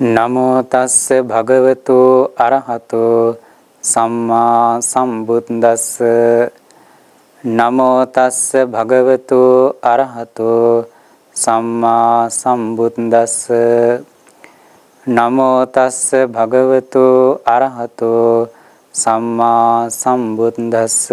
නමෝ තස්ස භගවතු අරහතෝ සම්මා සම්බුද්දස්ස. නමෝ තස්ස භගවතු අරහතෝ සම්මා සම්බුද්දස්ස. නමෝ තස්ස භගවතු අරහතෝ සම්මා සම්බුද්දස්ස.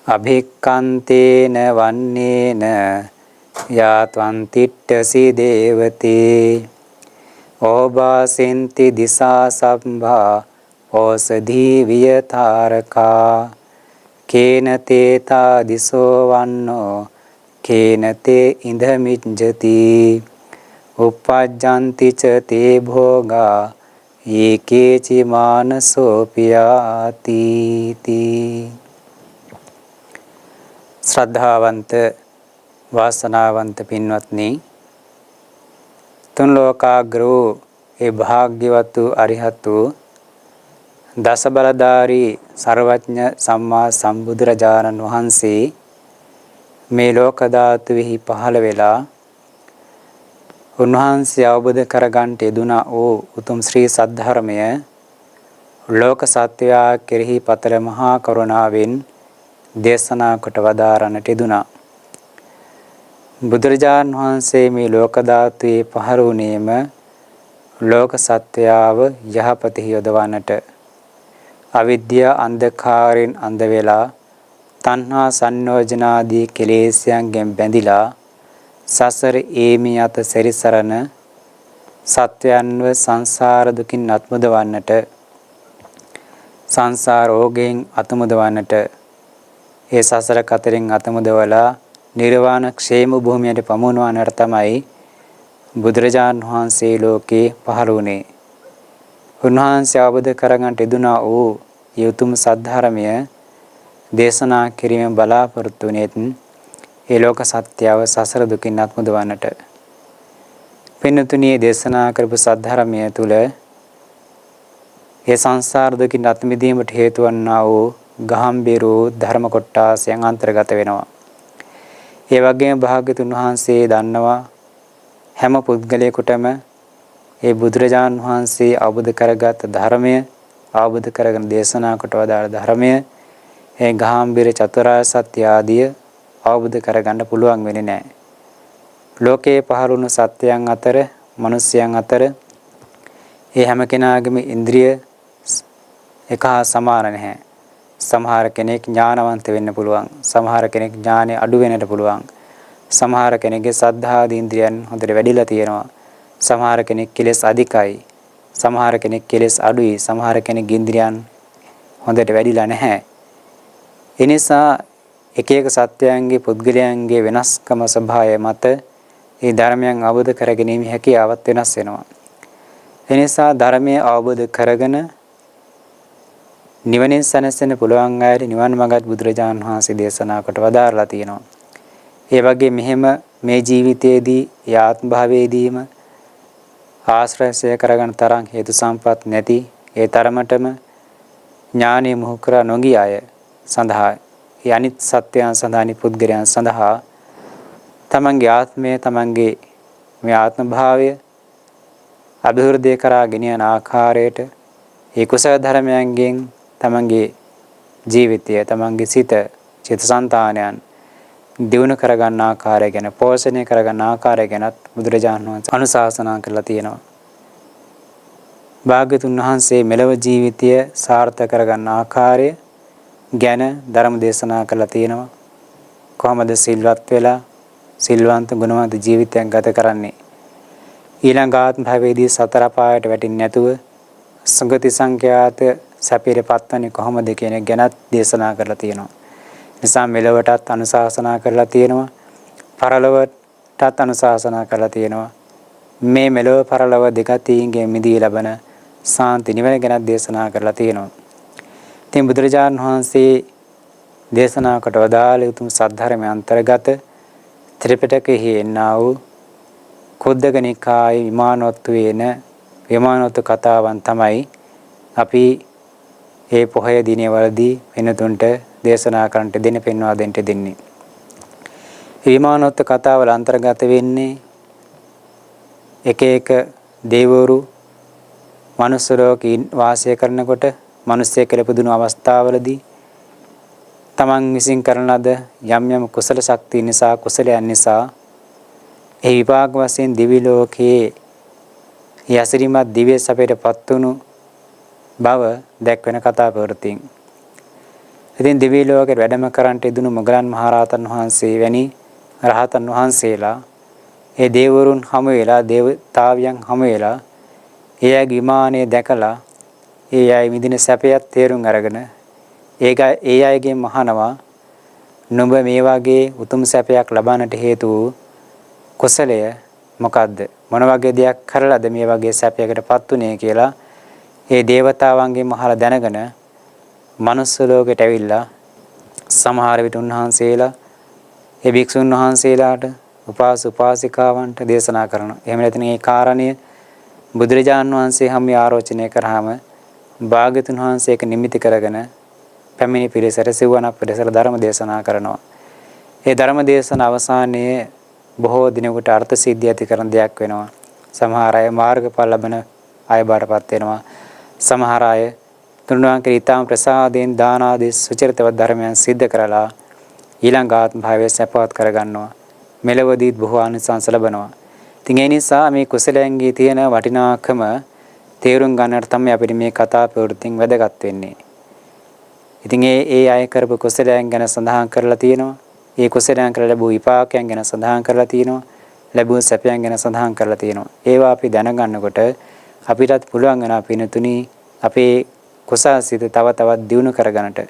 අභික්ඛන්තේන වන්නේන යාත්වං තිට්ඨසි දේවතේ ඕබාසෙන්ති දිසා සම්භා ඕසධී වියතාරකා කේන තේතා දිසෝ වන්නෝ කේන තේ ඉඳමිච්ඡති උප්පජ්ජන්ති ච තේ භෝගා ඒකේචි මානසෝපියාති. ශ්‍රද්ධාවන්ත වාසනාවන්ත පින්වත්නි, තුන් ලෝකාග්‍ර වූ ඒ භාග්‍යවත් වූ අරිහත් වූ දස බලධාරී සර්වඥ සම්මා සම්බුදුරජාණන් වහන්සේ මේ ලෝක ධාතුෙහි පහළ වෙලා උන්වහන්සේ අවබෝධ කරගන්නට යෙදුණා වූ උතුම් ශ්‍රී සද්ධර්මය ලෝක සත්වයා කෙරෙහි පතර මහා කරුණාවෙන් දේශනා කොට වදාරන්නට යෙදුණා. බුදුරජාණන් වහන්සේ මේ ලෝක ධාතුවේ පහළ වුණේම ලෝක සත්වයාව යහපතෙහි යොදවන්නට, අවිද්‍යා අන්ධකාරයෙන් අන්ධ වෙලා තණ්හා සංයෝජනාදී කෙලෙස්යන්ගෙන් බැඳිලා සසර ඒමි යත සැරිසරන සත්වයන්ව සංසාර දුකින් අත්මුදවන්නට, සංසාර රෝගයෙන් අත්මුදවන්නට, ඒ සසර කතරින් අතමුදවලා නිර්වාණ ක්ෂේම භූමියට පමුණවන්නට තමයි බුදුරජාණන් වහන්සේ ලෝකේ පහළ වුණේ. උන්වහන්සේ අවබෝධ කරගන්නට යෙදුණා වූ යුතුම් සද්ධර්මය දේශනා කිරීමෙන් බලාපොරොත්තු වුණේත් ඒ ලෝක සත්‍යව සසර දුකින් අත්මුදවන්නට. පින්තුණියේ දේශනා කරපු සද්ධර්මය තුල ඒ සංසාර දුකින් අත් මිදීමට හේතු වන්නා වූ ගාම්භීර ධර්ම කොටාසයන් අන්තර්ගත වෙනවා. ඒ වගේම භාග්‍යතුන් වහන්සේ දන්නවා හැම පුද්ගලයෙකුටම ඒ බුදුරජාණන් වහන්සේ අවබෝධ කරගත් ධර්මය, අවබෝධ කරගෙන දේශනා කොට වදාළ ධර්මය, ඒ ගාම්භීර චතුරාර්ය සත්‍ය ආදිය අවබෝධ කරගන්න පුළුවන් වෙන්නේ නැහැ. ලෝකේ පහළ වුණු සත්‍යයන් අතර, මිනිස්යන් අතර ඒ හැම කෙනාගේම ඉන්ද්‍රිය එක හා සමාන නැහැ. සමහර කෙනෙක් ඥානවන්ත වෙන්න පුළුවන්, සමහර කෙනෙක් ඥානෙ අඩු වෙන්නට පුළුවන්, සමහර කෙනෙක්ගේ සද්ධාදී ඉන්ද්‍රියන් හොඳට වැඩිලා තියෙනවා, සමහර කෙනෙක් කෙලෙස් අධිකයි, සමහර කෙනෙක් කෙලෙස් අඩුයි, සමහර කෙනෙක් ඉන්ද්‍රියන් හොඳට වැඩිලා නැහැ. ඒ නිසා එක එක සත්‍යයන්ගේ පුද්ගලයන්ගේ වෙනස්කම ස්වභාවය මත මේ ධර්මයන් අවබෝධ කරගැනීමේ හැකියාවත් වෙනස් වෙනවා. ඒ නිසා ධර්මය අවබෝධ කරගෙන නිවනින් සැනසෙන්න පුළුවන් අයට නිවන් මඟත් බුදුරජාණන් වහන්සේ දේශනා කොට වදාරලා තියෙනවා. ඒ වගේ මෙහෙම මේ ජීවිතයේදී ආත්ම භාවයේදීම ආශ්‍රයසය කරගන්න තරම් හේතු සම්පත් නැති, ඒ තරමටම ඥානෙ මොහු කර නොගිය අය සඳහා, ඒ අනිත් සත්‍යයන් සඳහා, අනිත් පුද්ගලයන් සඳහා තමන්ගේ ආත්මය, තමන්ගේ මේ ආත්ම භාවය අභිවෘද්ධි කරා ගෙනියන ආකාරයට ඒ කුසල ධර්මයන්ගෙන් තමන්ගේ ජීවිතය, තමන්ගේ සිත, චිත්තසංතානයන් දියුණු කරගන්න ආකාරය ගැන, පෝෂණය කරගන්න ආකාරය ගැනත් බුදුරජාණන් වහන්සේ අනුශාසනා කරලා තියෙනවා. භාග්‍යතුන් වහන්සේ මෙලව ජීවිතය සාර්ථක කරගන්න ආකාරය ගැන ධර්ම දේශනා කරලා තියෙනවා. කොහොමද සිල්වත් වෙලා සිල්වන්ත ගුණවන්ත ජීවිතයක් ගත කරන්නේ, ඊළඟ ආත්ම භවයේදී සතර පායට වැටෙන්නේ නැතුව සංගති සංඛ්‍යාත සැපයට පත්වන්නේ කොහොමද කියන එක ගැනත් දේශනා කරලා තියෙනවා. නිසා මෙලවටත් අනුශාසනා කරලා තියෙනවා, පරලොවටත් අනුශාසනා කරලා තියෙනවා. මේ මෙලව පරලොව දෙකතින්ගෙන් මිදී ලබන සාන්ති නිවන ගැන දේශනා කරලා තියෙනවා. ඉතින් බුදුරජාණන් වහන්සේ දේශනා කොට වදාළ උතුම් සද්ධර්මයේ අන්තර්ගත ත්‍රිපිටකයෙහි එන්නා වූ කුද්දක නිකායේ විමානවත්තු කතාවන් තමයි අපි මේ පොහොය දිනවලදී වෙනතුන්ට දේශනා කරන්නට දෙන්න පෙන්වා දෙන්න දෙන්නේ. විමානෝත්ත කතාවල අන්තර්ගත වෙන්නේ එක එක දේවවරු මනුස්ස ලෝකේ වාසය කරනකොට මිනිස්සෙක් කියලා පුදුණු අවස්ථාවලදී තමන් විසින් කරන ලද යම් යම් කුසල ශක්තිය නිසා කුසලයන් නිසා ඒ විපාක වශයෙන් දිවි ලෝකයේ යසිරිමත් දිව්‍ය සැපයටපත් වුණු බව දැක්වෙන කතා ප්‍රවෘත්තියෙන්. ඉතින් දිව්‍ය ලෝකේ වැඩම කරන්ට ඉදුණු මොගලන් මහරහතන් වහන්සේ වැනි රහතන් වහන්සේලා ඒ දේවරුන් හමු වෙලා දේවතාවියන් හමු වෙලා ඒ අය විමානයේ දැකලා ඒ අය විඳින සැපයත් තේරුම් අරගෙන ඒ අයගෙන් මහනවා නුඹ මේ වගේ උතුම් සැපයක් ලබන්නට හේතු වූ කුසලය මොකද්ද? මොන වගේ දෙයක් කරලාද මේ වගේ සැපයකටපත් උනේ කියලා ඒ දේවතාවන්ගෙන් මහලා දැනගෙන මනුස්ස ලෝකෙට ඇවිල්ලා සමහර විට උන්වහන්සේලා ඒ භික්ෂුන් වහන්සේලාට උපාසිකාවන්ට දේශනා කරනවා. එහෙම නැත්නම් ඒ කාරණය බුදුරජාණන් වහන්සේ හැම ආරෝචනය කරාම භාග්‍යතුන් වහන්සේ එක නිමිති කරගෙන පැමිණි පිරිසට සිවණක් පිරිසට ධර්ම දේශනා කරනවා. ඒ ධර්ම දේශන අවසානයේ බොහෝ දිනකට අර්ථ සිද්ධිය ඇති කරන දෙයක් වෙනවා. සමහර අය මාර්ගඵල ලබන අය බාටපත් වෙනවා. සමහර අය තුන්වන්ගේ ඊටාම් ප්‍රසාදයෙන් දාන ආදී සුචරිතවත් ධර්මයන් සිද්ධ කරලා ඊළඟ ආත්ම භාවයේ සැපවත් කරගන්නවා. මෙලවදීත් බොහෝ ආනිසංස ලබනවා. ඉතින් ඒ නිසා මේ කුසලයන්ගේ තියෙන වටිනාකම තේරුම් ගන්නට තමයි අපිට මේ කතා ප්‍රවෘත්තියෙන් වැදගත් වෙන්නේ. ඉතින් ඒ අය කරපු කුසලයන් ගැන සඳහන් කරලා තියෙනවා. ඒ කුසලයන් කරලා ලැබූ විපාකයන් ගැන සඳහන් කරලා තියෙනවා. ලැබූ සැපයන් ගැන සඳහන් කරලා තියෙනවා. ඒවා අපි දැනගන්නකොට අපිටත් පුළුවන් වෙන පිනතුණි අපේ කුසල් සිත තව තවත් දියුණු කරගන්නට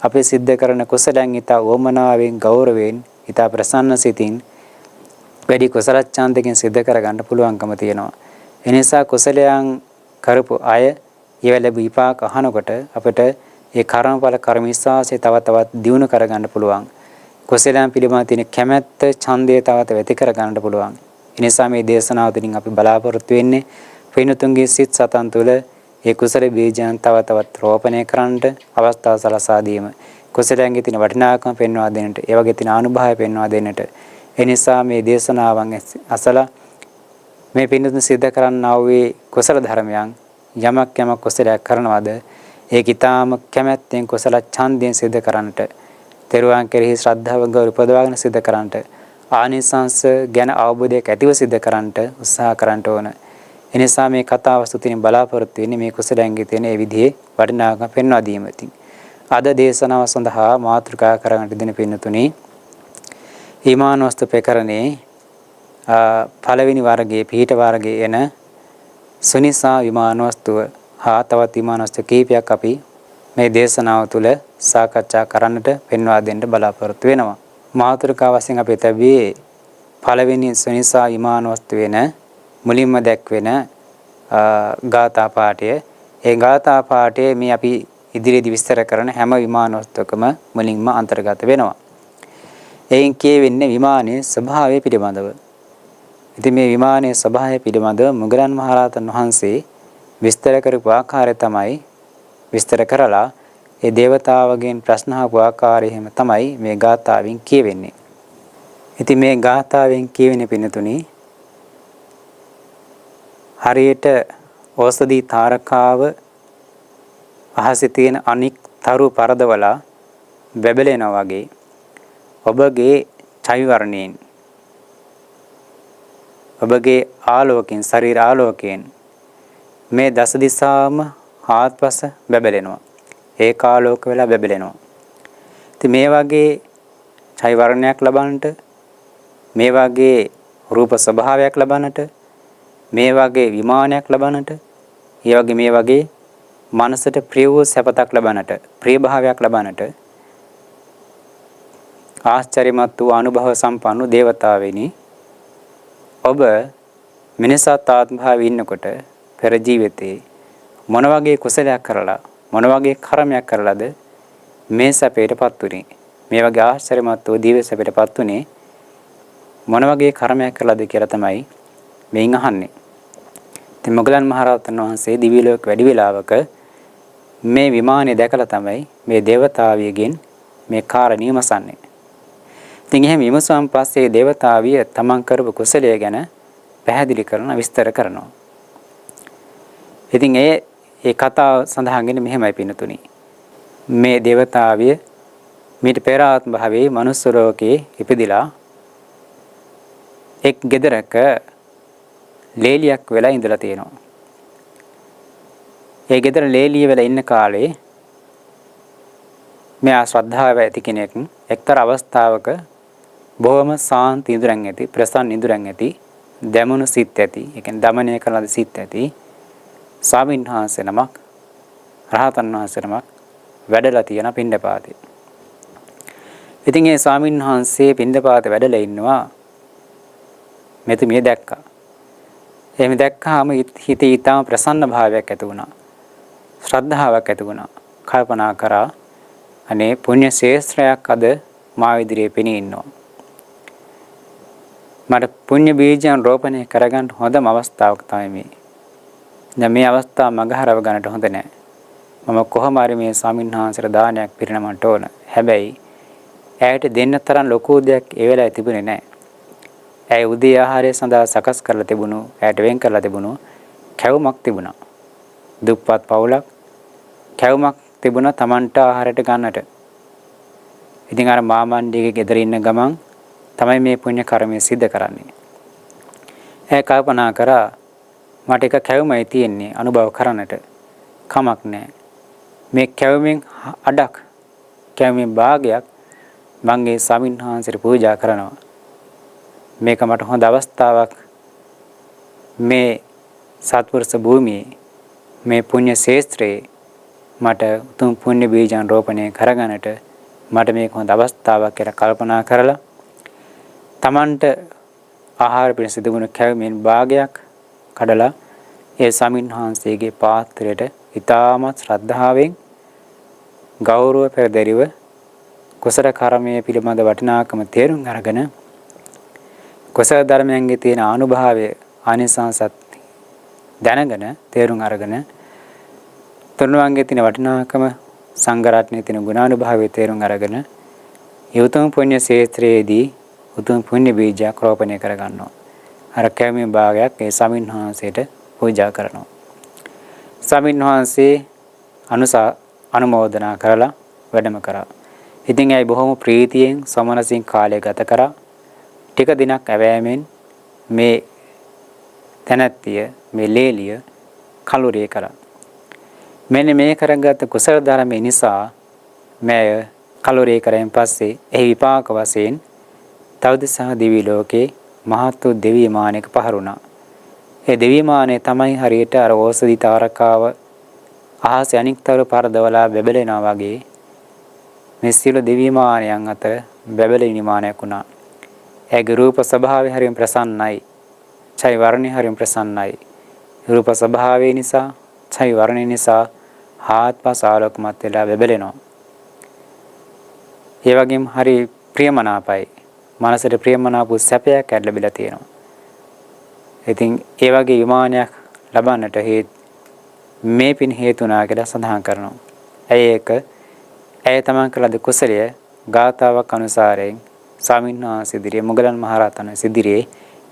අපි සිද්ධ කරන කුසලයන් ඊට ඕමනාවෙන් ගෞරවයෙන් ඊට ප්‍රසන්න සිතින් වැඩි කුසල ඡන්දකින් සිද්ධ කරගන්න පුළුවන්කම තියෙනවා. ඒ නිසා කුසලයන් කරපු අය ඊවැ ලැබු විපාක අහනකොට අපිට ඒ කර්මඵල කර්මවිශ්වාසය තව තවත් දියුණු කරගන්න පුළුවන්. කුසලයන් පිළිබඳ තියෙන කැමැත්ත ඡන්දය තව තවත් ඇති කරගන්න පුළුවන්. ඒ නිසා මේ දේශනාව තුළින් අපි බලාපොරොත්තු වෙන්නේ පින්තුන්ගේ සිත් සතන් තුළ ඒ කුසල බීජයන් තව තවත් රෝපණය කරන්නට අවස්ථාව සලසා දීම. කුසලයන්ගේ තියෙන වටිනාකම පෙන්වා දෙන්නට, ඒ වගේ තියෙන අනුභවය පෙන්වා දෙන්නට. ඒ නිසා මේ දේශනාවන් අසලා මේ පින්තුන් සිද්ධ කරන්නා වූ කුසල ධර්මයන් යමක් කුසලයක් කරනවාද ඒක ඊටාම කැමැත්තෙන් කුසල ඡන්දයෙන් සිද්ධ කරන්නට, තෙරුවන් කෙරෙහි ශ්‍රද්ධාව ගෞරව උපදවාගෙන සිද්ධ කරන්නට, ආනිසංස ගැන අවබෝධයක් ඇතිව සිද්ධ කරන්නට උත්සාහ කරන්න ඕන. එනිසා මේ කතාව සුතින් බලාපොරොත්තු වෙන්නේ මේ කුසලයන්ගේ තියෙන ඒ විදිහේ වටිනාකම පෙන්වා දීමකින්. අද දේශනාව සඳහා මාතෘකා කරගන්න දෙන පින්නතුනි ඊමානවස්තු ප්‍රකරණේ පළවෙනි වර්ගයේ පිහිට වර්ගයේ එන සුනිසා විමානවස්තුව හා තවත් විමානවස්තු කීපයක් අපි මේ දේශනාව තුළ සාකච්ඡා කරන්නට පෙන්වා දෙන්න බලාපොරොත්තු වෙනවා. මාතෘකා වශයෙන් අපි තබියේ පළවෙනි සුනිසා විමානවස්තු වෙන මුලින්ම දැක්වෙන ගාථා පාඨය. ඒ ගාථා පාඨයේ මේ අපි ඉදිරියේදී විස්තර කරන හැම විමානවස්තුවකම මුලින්ම අන්තර්ගත වෙනවා. එයින් කියවෙන්නේ විමානයේ ස්වභාවය පිළිබඳව. ඉතින් මේ විමානයේ ස්වභාවය පිළිබඳව මුගලන් මහරහතන් වහන්සේ විස්තර කරපු ආකාරය තමයි විස්තර කරලා ඒ දේවතාවගෙන් ප්‍රශ්න අහපු ආකාරයෙම තමයි මේ ගාථාවෙන් කියවෙන්නේ. ඉතින් මේ ගාථාවෙන් කියවෙන පින්නතුනි හරියට ඕසදී තාරකාව අහසේ තියෙන අනික් තරු පරදවලා බැබලෙනා වගේ ඔබගේ ඡවි වර්ණයෙන් ඔබගේ ආලෝකයෙන් ශරීර ආලෝකයෙන් මේ දස දිසාම ආත්පස බැබලෙනවා. ඒකාලෝක වෙලා බැබලෙනවා. ඉතින් මේ වගේ ඡවි වර්ණයක් ලබන්නට, මේ වගේ රූප ස්වභාවයක් ලබන්නට, මේ වගේ විමානයක් ලබන්නට, මේ වගේ මනසට ප්‍රිය වූ සැපතක් ලබන්නට, ප්‍රිය භාවයක් ලබන්නට ආශ්චර්යමත් වූ අනුභව සම්පන්න දේවතාවෙනි ඔබ මිනිසත් ආත්ම භාවයේ ඉන්නකොට පෙර ජීවිතේ මොන වගේ කුසලයක් කරලා මොන වගේ කර්මයක් කරලාද මේ සැපයටපත් උනේ? මේ වගේ ආශ්චර්යමත් වූ දිව්‍ය සැපයටපත් උනේ මොන වගේ කර්මයක් කළාද කියලා තමයි මෙයින් අහන්නේ. ඉතින් මොගලන් මහරහතන් වහන්සේ දිව්‍ය ලෝක වැඩි වෙලාවක මේ විමානය දැකලා තමයි මේ දේවතාවියගෙන් මේ කාරණිය මසන්නේ. ඉතින් එහෙම විමසුවාන් පස්සේ දේවතාවිය තමන් කරපු කුසලය ගැන පැහැදිලි කරන විස්තර කරනවා. ඉතින් ඒ කතාව සඳහන් වෙන්නේ මෙහෙමයි පින්නතුනි. මේ දේවතාවිය මීට පෙර ආත්ම භවයේ මනුස්ස ලෝකයේ ඉපදිලා එක් ගෙදරක ලේලියක් වෙලා ඉඳලා තියෙනවා. ඒ ගෙදර ලේලිය වෙලා ඉන්න කාලේ මෙයා ශ්‍රද්ධාව ඇති කෙනෙක් එක්තරා අවස්ථාවක බොහොම සාන්ති ඉඳුරන් ඇති ප්‍රසන්න ඉඳුරන් ඇති දැමුණු සිත් ඇති ඒ කියන්නේ දමනය කරන සිත් ඇති ස්වාමීන් වහන්සේ නමක් රහතන් වහන්සේ නමක් වැඩලා තියෙන පින්ඩපාතේ. ඉතින් ඒ ස්වාමීන් වහන්සේ පින්ඩපාතේ වැඩලා ඉන්නවා මෙතුමිය දැක්කා. එහෙම දැක්කාම හිතේ ඊටම ප්‍රසන්න භාවයක් ඇති වුණා. ශ්‍රද්ධාවක් ඇති වුණා. කල්පනා කරා අනේ පුණ්‍ය ශේෂ්ත්‍රයක් අද මා ඉදිරියේ පෙනී ඉන්නවා. මට පුණ්‍ය බීජයන් රෝපණය කරගන්න හොඳම අවස්ථාවක් තමයි මේ. දැන් මේ අවස්ථාව මගහරව ගන්නට හොඳ නැහැ. මම කොහොම හරි මේ ස්වාමීන් වහන්සේට දානයක් පිරිනමන්න ඕන. හැබැයි ඇයට දෙන්න තරම් ලොකු දෙයක් ඒ වෙලාවේ තිබුණේ නැහැ. ඇය උදේ ආහාරය සඳහා සකස් කරලා තිබුණු, ඇයට වෙන් කරලා තිබුණු කැවුමක් තිබුණා. දුප්පත් පවුලක් කැවුමක් තිබුණා Tamanට ආහාරයට ගන්නට. ඉතින් අර මාමණ්ඩියගේ ගෙදර ඉන්න ගමන් තමයි මේ පුණ්‍ය කර්මය සිද්ධ කරන්නේ. ඇය කල්පනා කරා මට එක කැවුමයි තියෙන්නේ අනුභව කරන්නට. කමක් නැහැ. මේ කැවුමෙන් අඩක් කැවුමෙන් භාගයක් මගේ ස්වාමීන් වහන්සේට පූජා කරනවා. මේක මට හොඳ අවස්ථාවක්. මේ සත්පුරුෂ භූමියේ මේ පුණ්‍ය ශේත්‍රයේ මට උතුම් පුණ්‍ය බීජයන් රෝපණය කරගන්නට මට මේක හොඳ අවස්ථාවක් කියලා කල්පනා කරලා Tamanට ආහාර පිණිස තිබුණු කැවුමෙන් භාගයක් කඩලා ඒ ස්වාමීන් වහන්සේගේ පාත්‍රයට ඉතාමත් ශ්‍රද්ධාවෙන් ගෞරව පෙරදරිව කුසල කර්මයේ පිළිබඳ වටිනාකම තේරුම් අරගෙන කුසල ධර්මයන්ගේ තියෙන අනුභවය ආනිසංසත් දැනගෙන තේරුම් අරගෙන තුන්වන්ගේ තියෙන වටිනාකම සංඝ රත්නයේ තියෙන ගුණානුභවය තේරුම් අරගෙන යුතුම් පුණ්‍ය ක්ෂේත්‍රයේදී උතුම් පුණ්‍ය බීජයක් රෝපණය කර ගන්නවා. අර කැමී භාගයක් ඒ ස්වාමීන් වහන්සේට පූජා කරනවා. ස්වාමීන් වහන්සේ අනුමෝදනා කරලා වැඩම කරා. ඉතින් ඇයි බොහොම ප්‍රීතියෙන් සමනසින් කාලය ගත කරා. ටික දිනක් ඇවෑමෙන් මේ තැනැත්තිය මේ ලේලිය කලුරිය කරා. මෙන්න මේ කරගත් කුසල ධර්ම නිසා මෙය කලුරිය කරෙන් පස්සේ එහි විපාක වශයෙන් තවදසා දිවි ලෝකේ මහත් වූ දෙවි මානයක පහරුණා. ඒ දෙවි මානය තමයි හරියට අර ඕසදි තාරකාව අහස අනික්තර පරදවලා බැබලෙනවා වගේ මේ සියලු දෙවි මානයන් අතර බැබලෙන විමානයක් වුණා. ඒගේ රූප ස්වභාවය හරිම ප්‍රසන්නයි. ඡයි වර්ණය හරිම ප්‍රසන්නයි. රූප ස්වභාවය නිසා ඡයි වර්ණය නිසා හාත්පස ආලෝකමත් වෙලා බැබලෙනවා. ඒ වගේම හරි ප්‍රියමනාපයි. මනසට ප්‍රියමනාප සැපයක් ලැබිලා තියෙනවා. ඉතින් ඒ වගේ විමානයක් ලබන්නට මේ පින් හේතුණා කියලා සඳහන් කරනවා. ඇය තමන් කළ කුසලය ගාථාවක් අනුසාරයෙන් ස්වාමීන් වහන්සේ ඉදිරියේ මුගලන් මහරහතන් ඉදිරියේ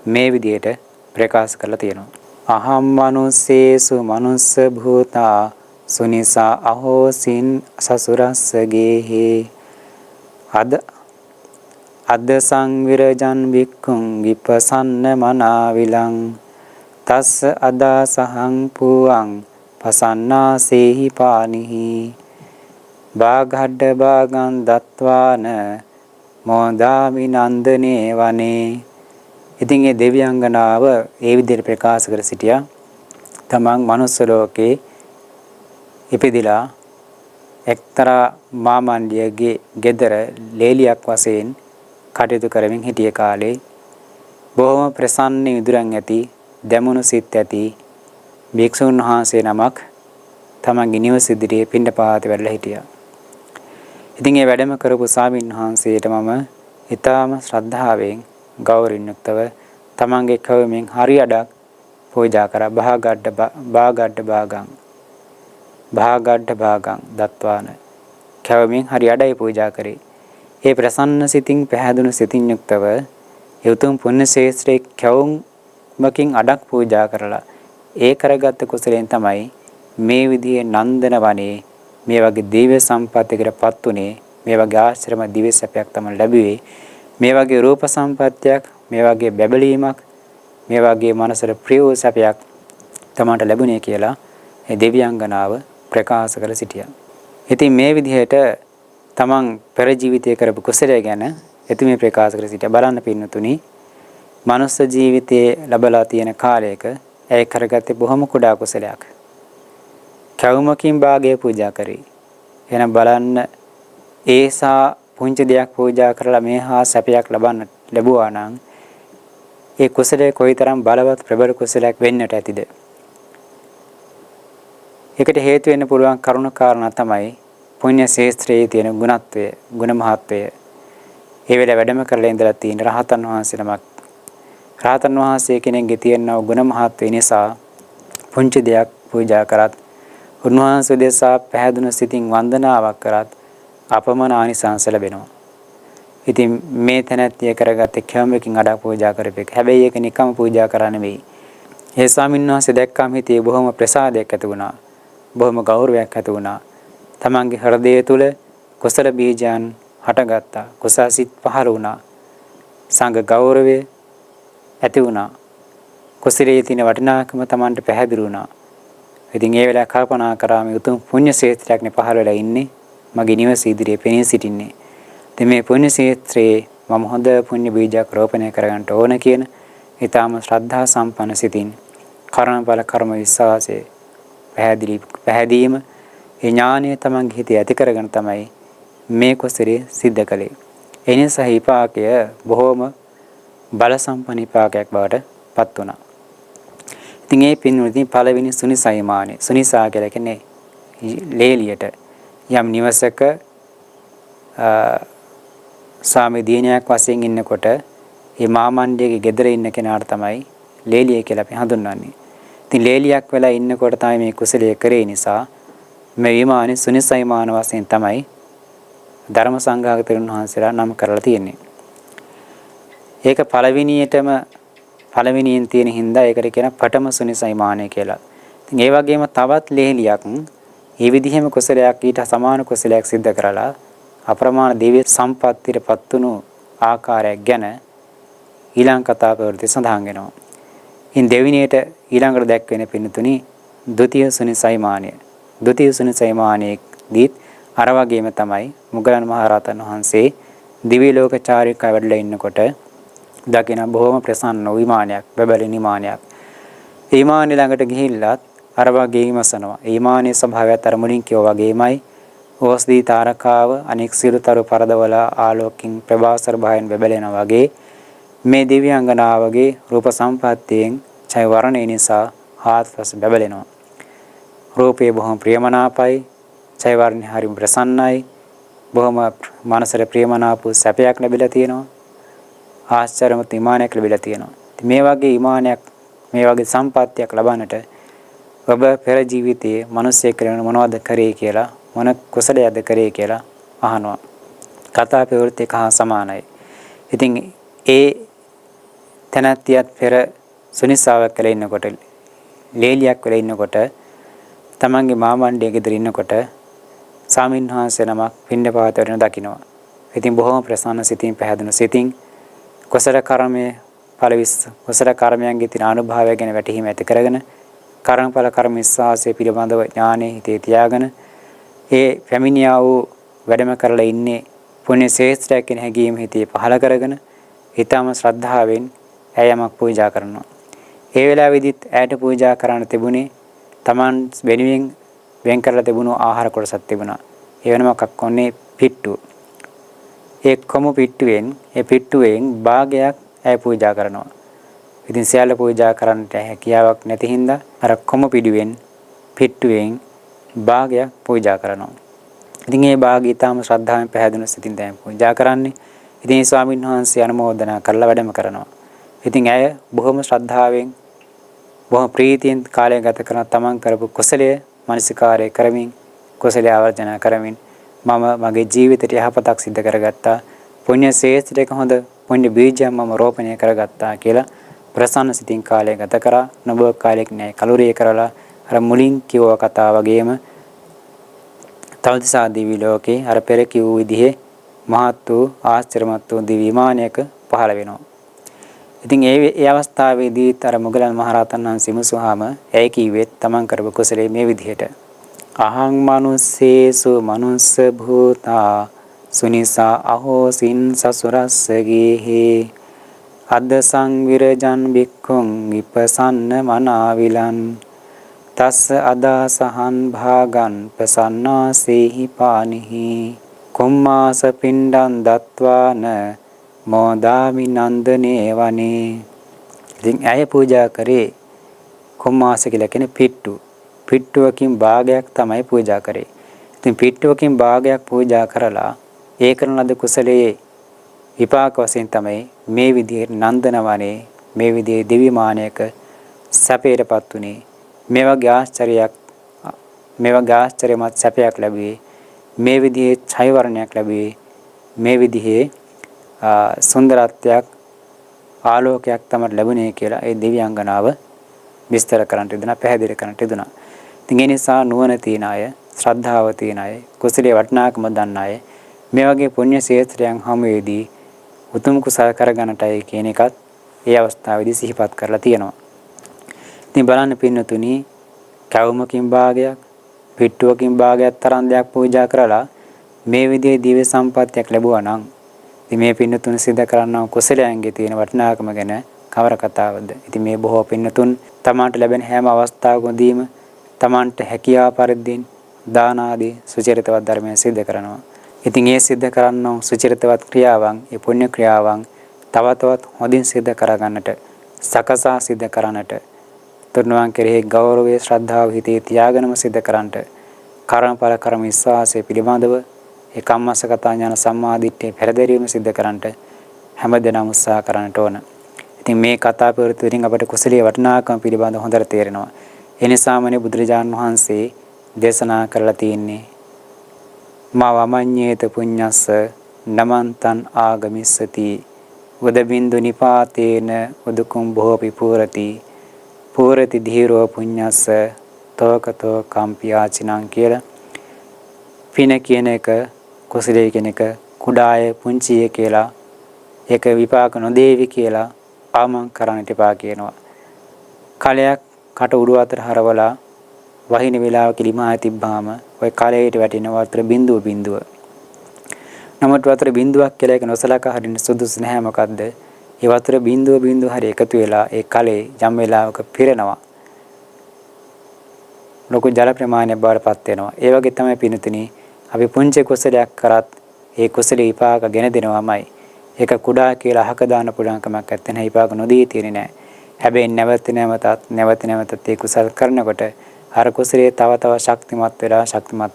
මේ විදිහට ප්‍රකාශ කරලා තියෙනවා. අහම් මනුස්සේසු මනුස්ස භූතා සුනිසා අහෝසින් සසුරස්සගේහි අද සංවිරජන් වික්ඛුං විපසන්න මනාවිලං තස්ස අදාසහං පුවං පසන්නාසේහි පානිහි බාගඩ බාගං දත්වාන මොදාමි නන්දනේ වනේ. ඉතින් ඒ දෙවියංගනාව ඒ විදිහට ප්‍රකාශ කර සිටියා. තමන් මනුස්ස ලෝකේ ඉපදිලා එක්තරා මාමණ්ඩියගේ ගෙදර ලේලියක් වශයෙන් කටයුතු කරමින් හිටිය කාලේ බොහොම ප්‍රසන්න ඉදුරන් ඇති දැමුණු සිත් ඇති භික්ෂුන් වහන්සේ නමක් තමන්ගේ නිවස ඉදිරියේ පිණ්ඩපාතේ වැඩලා හිටියා. ඉතින් ඒ වැඩම කරපු ස්වාමීන් වහන්සේට මම ඊටාම ශ්‍රද්ධාවෙන් ගෞරවයෙන් යුක්තව තමන්ගේ කවමින් හරි අඩක් පූජා කරා. භාගඩ භාගං දත්වාන කවමින් හරි අඩයි පූජා කරේ. ඒ ප්‍රසන්න සිතින් පැහැදුණු සිතින් යුක්තව යතුම් පුණ්‍ය ශේත්‍රයේ කැවුමකින් අඩක් පූජා කරලා ඒ කරගත් කුසලයෙන් තමයි මේ විදිහේ නන්දන වනේ මේ වගේ දිව්‍ය සම්පත්තියකටපත් උනේ. මේ වගේ ආශ්‍රම දිව්‍ය සැපයක් තමයි ලැබුවේ. මේ වගේ රූප සම්පත්තියක්, මේ වගේ බැබලීමක්, මේ වගේ මනසට ප්‍රිය වූ සැපයක් තමන්ට ලැබුණේ කියලා ඒ දෙවියංගනාව ප්‍රකාශ කර සිටියා. ඉතින් මේ විදිහට තමන් පෙර ජීවිතයේ කරපු කුසලය ගැන එතුමිය ප්‍රකාශ කර සිටියා. බලන්න පින්නතුනි, මනුස්ස ජීවිතයේ ලැබලා තියෙන කාලයක ඇය කරගත්තේ බොහොම කුඩා කුසලයක්. කැවුමකින් භාගය පූජා කරේ. එහෙනම් බලන්න, ඒසා පුංචි දෙයක් පූජා කරලා මේ හා සැපයක් ලබන්න ලැබුවා නම් ඒ කුසලයේ කොයිතරම් බලවත් ප්‍රබල කුසලයක් වෙන්නට ඇතිද? ඒකට හේතු වෙන්න පුළුවන් කරුණ කාරණා තමයි පුණ්‍ය ශේත්‍රයේ තියෙන ගුණත්වය, ගුණ මහත්වය. ඒ වෙලේ වැඩම කරලා ඉඳලා තියෙන රහතන් වහන්සේ නමක්. රහතන් වහන්සේ කෙනෙක්ගේ තියෙන ගුණ මහත්වය නිසා පුංචි දෙයක් පූජා කරත්, උන්වහන්සේ දෙසා පැහැදුණු සිතින් වන්දනාවක් කරත් අපමණ ආනිසංස ලැබෙනවා. ඉතින් මේ තැනැත්තිය කරගත්තේ කැවුමකින් අඩක් පූජා කරපෙක. හැබැයි ඒක නිකම් පූජා කරා නෙවෙයි. ඒ ස්වාමීන් වහන්සේ දැක්කම හිතේ බොහොම ප්‍රසාදයක් ඇති වුණා. බොහොම ගෞරවයක් ඇති වුණා. තමන්ගේ හෘදය තුල කුසල බීජයන් හටගත්තා. කුසල සිත් පහළ වුණා. සංඝ ගෞරවය ඇති වුණා. කුසලයේ තියෙන වටිනාකම තමන්ට පැහැදිලි වුණා. ඉතින් ඒ වෙලාව කල්පනා කරා මේ උතුම් පුණ්‍ය ක්ෂේත්‍රයක්නේ පහළ වෙලා ඉන්නේ. මගේ නිවස ඉදිරියේ පෙනී සිටින්නේ. ඉතින් මේ පුණ්‍ය ක්ෂේත්‍රයේ මම හොඳ පුණ්‍ය බීජයක් රෝපණය කරගන්න ඕන කියන ඊටාම ශ්‍රද්ධා සම්පන්න සිතින් කර්මඵල කර්ම විශ්වාසයේ පැහැදීම ඒ ඥානය තමන්ගේ හිතේ ඇති කරගෙන තමයි මේ කුසලයේ සිද්ධ කළේ. ඒ නිසා විපාකය බොහොම බල සම්පන්න විපාකයක් බවට පත් වුණා. ඉතින් ඒ පින්වලින් පළවෙනි සුනිසයිමානය. සුනිසා කියලා කියන්නේ ලේලියට යම් නිවසක සාමි දිනයක් වශයෙන් ඉන්නකොට මේ මාමණ්ඩියගේ ගෙදර ඉන්න කෙනාට තමයි ලේලිය කියලා අපි හඳුන්වන්නේ. ඉතින් ලේලියක් වෙලා ඉන්නකොට තමයි මේ කුසලයේ කරේ නිසා මේ විමානේ සුනිසයිමාන වශයෙන් තමයි ධර්ම සංඝාග තෙරුන් වහන්සේලා නම් කරලා තියෙන්නේ. ඒක පළවෙනියෙන් තියෙන හින්දා ඒකට කියන පඨම සුනිසයිමානය කියලා. ඉතින් ඒ වගේම තවත් ලේලියක් මේ විදිහම කුසලයක් ඊට සමාන කුසලයක් සිද්ධ කරලා අප්‍රමාණ දිව්‍ය සම්පත්තියටපත් වුණු ආකාරයක් ගැන ඊළඟ කතා ප්‍රවෘත්ති සඳහන් වෙනවා. ඉන් දෙවිනියට ඊළඟට දැක්වෙන පින්තුනි ဒုတိ ය සුනිසයිමානය. ဒုတိ ය සුනිසයිමානයේදීත් අර වගේම තමයි මුගලන් මහරහතන් වහන්සේ දිව්‍ය ලෝක චාරිකාව වැඩලා ඉන්නකොට දකින බොහොම ප්‍රසන්න විමානයක්, බබලි විමානයක්. විමානය ළඟට ගිහිල්ලත් අර වගේ විමසනවා. විමානයේ ස්වභාවයත් අර මුලින් කිව්වා වගේමයි. ඕස්දී තාරකාව අනෙක් සිරුතරු පරදවල ආලෝකකින් ප්‍රභාසර භායන් බබලෙනා වගේ මේ දිව්‍යාංගනාවගේ රූප සම්පත්තියෙන් ඡය වර්ණය නිසා හාත්පස බබලෙනවා. රූපේ බොහොම ප්‍රියමනාපයි, ඡය වර්ණය හරි ප්‍රසන්නයි, බොහොම මනසට ප්‍රියමනාප සැපයක් ලැබිලා තියෙනවා. ආශ්චර්යමත් විමානයක් ලැබිලා තියෙනවා. මේ වගේ විමානයක්, මේ වගේ සම්පත්තියක් ලබන්නට ඔබ පෙර ජීවිතයේ මිනිස්සෙක් කරන මොනවද කරේ කියලා, මොන කුසලයක්ද කරේ කියලා අහනවා. කතා ප්‍රවෘත්ති එක හා සමානයි. ඉතින් ඒ තැනැත්තියත් පෙර සුනිසාවක් කියලා ඉන්නකොට, ලේලියක් වෙලා ඉන්නකොට, තමන්ගේ මාමණ්ඩිය ගෙදර ඉන්නකොට ස්වාමින්වහන්සේ නමක් පින්නපාත වඩන දකින්නවා. ඉතින් බොහොම ප්‍රසන්න සිතින් පැහැදුණු සිතින් කුසල කර්මයේ කුසල කර්මයන්ගේ තියෙන අනුභවය ගැන වැටහීම ඇති කරගෙන කර්මඵල කර්ම විශ්වාසයේ පිළිබඳව ඥානෙ හිතේ තියාගෙන ඒ පැමිණියා වූ වැඩම කරලා ඉන්නේ පුණ්‍ය ක්ෂේත්‍රයක් කියන හැඟීම හිතේ පහළ කරගෙන ඊටම ශ්‍රද්ධාවෙන් ඇයමක් පූජා කරනවා. ඒ වෙලාවේදීත් ඇයට පූජා කරන්න තිබුණේ Taman වෙනුවෙන් වෙන් කරලා තිබුණු ආහාර කොටසක් තිබුණා. ඒ වෙනම කක්කොන්නේ පිට්ටු. ඒ කොමු පිට්ටුවෙන් භාගයක් ඇය පූජා කරනවා. ඉතින් සියල්ල පූජා කරන්නට හැකියාවක් නැති හින්දා අර කොමු පිට්ටුවෙන් භාගයක් පූජා කරනවා. ඉතින් ඒ භාගය ඊටම ශ්‍රද්ධාවෙන් පැහැදුණු සිතින් තමයි පූජා කරන්නේ. ඉතින් ස්වාමීන් වහන්සේ අනුමෝදනා කරලා වැඩම කරනවා. ඉතින් ඇය බොහොම ශ්‍රද්ධාවෙන් බොහොම ප්‍රීතියෙන් කාලය ගත කරන තමන් කරපු කුසලයේ මනසිකාරය කරමින් කුසලයේ ආවර්ජන කරමින් මම මගේ ජීවිතයට යහපතක් සිද්ධ කරගත්තා. පුණ්‍ය ශේෂ්ත්‍රයක හොඳ පුණ්‍ය බීජයක් මම රෝපණය කරගත්තා කියලා ප්‍රසන්න සිතින් කාලය ගත කරා. නොබෝ කාලයක් නෑ කලුරිය කරලා අර මුලින් කිව්ව කතාව වගේම තවතිසා දිවි ලෝකේ අර පෙර කිව් විදිහේ මහත් වූ ආශ්චර්යමත් වූ දිවි විමානයක පහළ වෙනවා. ඉතින් ඒ අවස්ථාවේදී අර මොගලන් මහරහතන් වහන්සේ විමසුවාම ඇයි කිව්වෙත් තමන් කරපු කුසලයේ මේ විදිහට අහං මනුස්සේසු මනුස්ස භූතා සුනිසා අහෝසින් සසුරස්සගේහි අද්ද සංවිරජන් බික්ඛුං විපසන්න මනාවිලන් තස්ස අදාසහන් භාගන් ප්‍රසන්නාසේහි පානිහි කුම්මාස පිණ්ඩං දත්වාන මොදාමි නන්දනේ වනේ. ඉතින් ඇය පූජා කරේ කුම්මාස කියලා කියන පිට්ටුවකින් භාගයක් තමයි පූජා කරේ. ඉතින් පිට්ටුවකින් භාගයක් පූජා කරලා ඒ කරන ලද කුසලයේ විපාක වශයෙන් තමයි මේ විදිහේ නන්දන වනේ මේ විදිහේ දිවිමානයක සැපයටපත් උනේ. මේ වගේ ආශ්චර්යමත් සැපයක් ලැබුවේ මේ විදිහේ ඡයවරණයක් ලැබුවේ මේ විදිහේ සුන්දරත්වයක් ආලෝකයක් තමයි ලැබුණේ කියලා ඒ දිව්‍යාංගනාව විස්තර කරන්නට යදුනා පැහැදිලි කරන්නට යදුනා. ඉතින් ඒ නිසා නුවණ තියන අය, ශ්‍රද්ධාව තියන අය, කුසලයේ වටිනාකම දන්න අය මේ වගේ පුණ්‍ය ක්ෂේත්‍රයන් හැමෙදී උතුම් කුසල කරගන්නටයි කියන එකත් ඒ අවස්ථාවේදී සිහිපත් කරලා තියෙනවා. ඉතින් බලන්න පින්නතුනි කවුමකින් භාගයක්, පිට්ටුවකින් භාගයක් තරම් දෙයක් පූජා කරලා මේ විදිහේ දිව්‍ය සම්පත්තියක් ලැබුවා නම් ඉතින් මේ පින්නතුන් සිද්ධ කරන්නා කුසලයන්ගේ තියෙන වටිනාකම ගැන කවර කතාවක්ද? ඉතින් මේ බොහෝ පින්නතුන් තමාට ලැබෙන හැම අවස්ථාවකදීම තමාන්ට හැකියාව පරිද්දෙන් දාන ආදී සුචරිතවත් ධර්මයන් සිද්ධ කරනවා. ඉතින් ඒ සිද්ධ කරන්නෝ සුචරිතවත් ක්‍රියාවන්, ඒ පුණ්‍ය ක්‍රියාවන් තව තවත් හොඳින් සිද්ධ කරගන්නට, සකසා සිද්ධ කරන්නට, තුන්වන් කෙරෙහි ගෞරවය, ශ්‍රද්ධාව හිතේ තියාගෙනම සිද්ධ කරන්නට, කර්මඵල කර්ම විශ්වාසය පිළිබඳව ඒ කම්මස්සගතා ඥාන සම්මාදිට්ඨිය පෙරදැරීම සිද්ධ කරන්නට හැමදෙනාම උත්සාහ කරන්නට ඕන. ඉතින් මේ කතා ප්‍රවෘත්ති වලින් අපට කුසලයේ වටිනාකම පිළිබඳව හොඳට තේරෙනවා. ඒ නිසාමනේ බුදුරජාණන් වහන්සේ දේශනා කරලා තියෙන්නේ මා වමඤ්ඤේත පුඤ්ඤස්ස නමන්තං ආගමිස්සති උද බින්දු නිපාතේන උදුකුම් බොහෝපි පූරති ධීරෝ පුඤ්ඤස්ස තෝකතෝ කම්පියාචිනං කියලා. පින කියන එක කුසලයේ කියන එක කුඩාය පුංචිය කියලා ඒක විපාක නොදේවි කියලා ආමං කරන්නට එපා කියනවා. කලයක් කට උඩු අතර හරවලා වහින වෙලාවක ලිමා තිබ්බාම ඔය කලයට වැටෙන වතුර බිඳුව. නමුත් වතුර බිඳුවක් කියලා එක නොසලකා හරින්න සුදුසු නැහැ. මොකද්ද? ඒ වතුර බිඳුව හරි එකතු වෙලා ඒ කලේ යම් වෙලාවක පිරෙනවා. ලොකු ජල ප්‍රමාණයක් බවට පත් වෙනවා. ඒ වගේ තමයි පිනතුනි අපි පුංචි කුසලයක් කරත් ඒ කුසල විපාක ගෙන දෙනවාමයි. ඒක කුඩා කියලා අහක දාන්න පුළුවන් කමක් නැත්නම් විපාක නොදී තියෙන්නේ නැහැ. හැබැයි නැවත නැවතත් ඒ කුසල කරනකොට අර කුසලයේ තව ශක්තිමත්